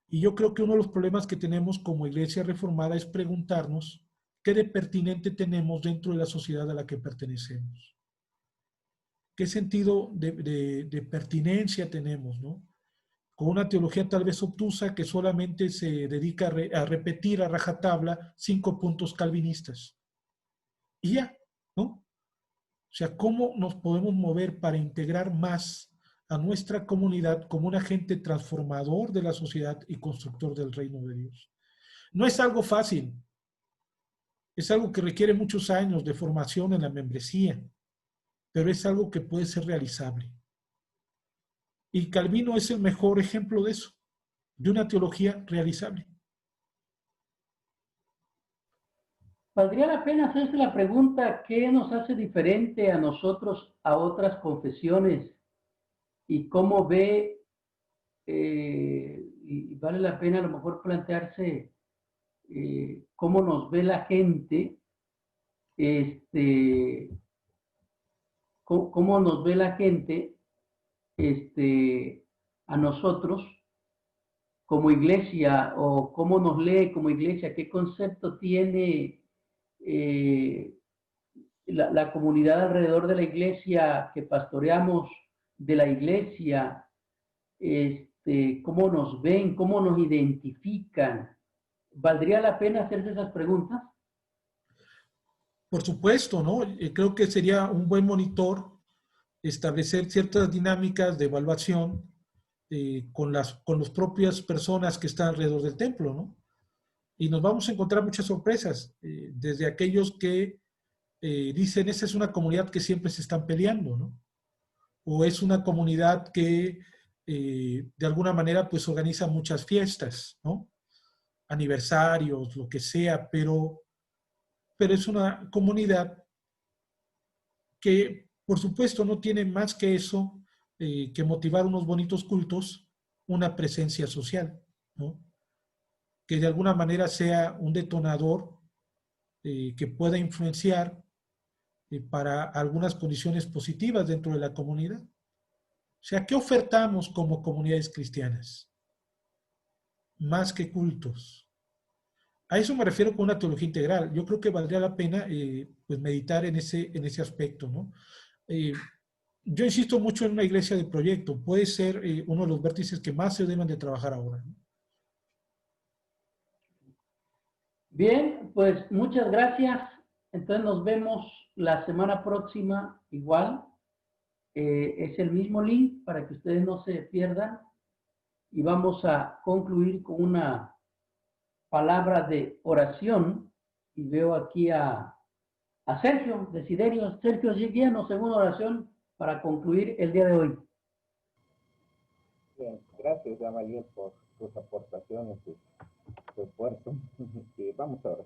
Y yo creo que uno de los problemas que tenemos como iglesia reformada es preguntarnos qué de pertinente tenemos dentro de la sociedad a la que pertenecemos. ¿Qué sentido de pertinencia tenemos, ¿no? Con una teología tal vez obtusa que solamente se dedica a repetir a rajatabla 5 puntos calvinistas. Y ya, ¿no? O sea, ¿cómo nos podemos mover para integrar más a nuestra comunidad como un agente transformador de la sociedad y constructor del reino de Dios? No es algo fácil. Es algo que requiere muchos años de formación en la membresía, pero es algo que puede ser realizable. Y Calvino es el mejor ejemplo de eso, de una teología realizable. Valdría la pena hacerse la pregunta, ¿qué nos hace diferente a nosotros a otras confesiones? Y cómo ve, y vale la pena a lo mejor plantearse cómo nos ve la gente, cómo nos ve la gente a nosotros como iglesia, o cómo nos lee como iglesia, qué concepto tiene la comunidad alrededor de la iglesia que pastoreamos, de la iglesia, cómo nos ven, cómo nos identifican. ¿Valdría la pena hacerse esas preguntas? Por supuesto, ¿no? Creo que sería un buen monitor establecer ciertas dinámicas de evaluación con las propias personas que están alrededor del templo, ¿no? Y nos vamos a encontrar muchas sorpresas, desde aquellos que dicen, esa es una comunidad que siempre se están peleando, ¿no? O es una comunidad que de alguna manera pues organiza muchas fiestas, ¿no? Aniversarios, lo que sea, pero es una comunidad que por supuesto no tiene más que eso, que motivar unos bonitos cultos, una presencia social, ¿no? Que de alguna manera sea un detonador que pueda influenciar para algunas condiciones positivas dentro de la comunidad. O sea, ¿qué ofertamos como comunidades cristianas? Más que cultos. A eso me refiero con una teología integral. Yo creo que valdría la pena pues meditar en ese aspecto, ¿no? Yo insisto mucho en una iglesia de proyecto. Puede ser uno de los vértices que más se deben de trabajar ahora, ¿no? Bien, pues muchas gracias. Entonces nos vemos la semana próxima igual. Es el mismo link para que ustedes no se pierdan. Y vamos a concluir con una palabra de oración. Y veo aquí a Sergio Desiderio. Sergio, guíanos en una oración para concluir el día de hoy. Bien, gracias, Gamaliel, por tus aportaciones y tu esfuerzo. Y vamos ahora.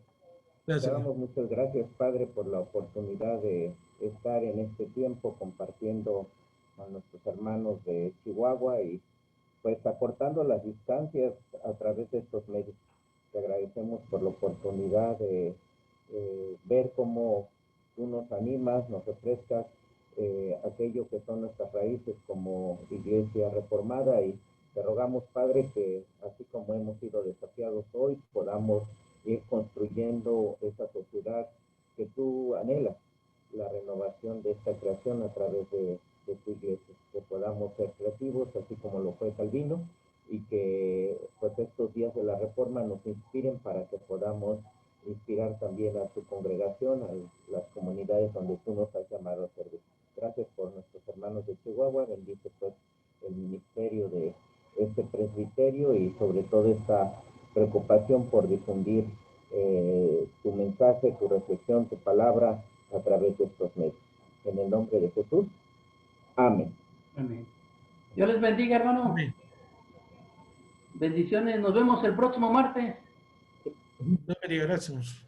Te damos muchas gracias, Padre, por la oportunidad de estar en este tiempo compartiendo con nuestros hermanos de Chihuahua y pues acortando las distancias a través de estos medios. Te agradecemos por la oportunidad de ver cómo tú nos animas, nos refrescas aquello que son nuestras raíces como Iglesia Reformada, y te rogamos, Padre, que así como hemos sido desafiados hoy, podamos ir construyendo esa sociedad que tú anhelas, la renovación de esta creación a través de tu iglesia, que podamos ser creativos, así como lo fue Calvino, y que pues estos días de la Reforma nos inspiren para que podamos inspirar también a tu congregación, a las comunidades donde tú nos has llamado a servir. Gracias por nuestros hermanos de Chihuahua, bendice pues el ministerio de este presbiterio y sobre todo esta preocupación por difundir tu mensaje, tu reflexión, tu palabra a través de estos medios. En el nombre de Jesús, amén. Amén. Dios les bendiga, hermano. Amén. Bendiciones. Nos vemos el próximo martes. Dios bendiga, gracias.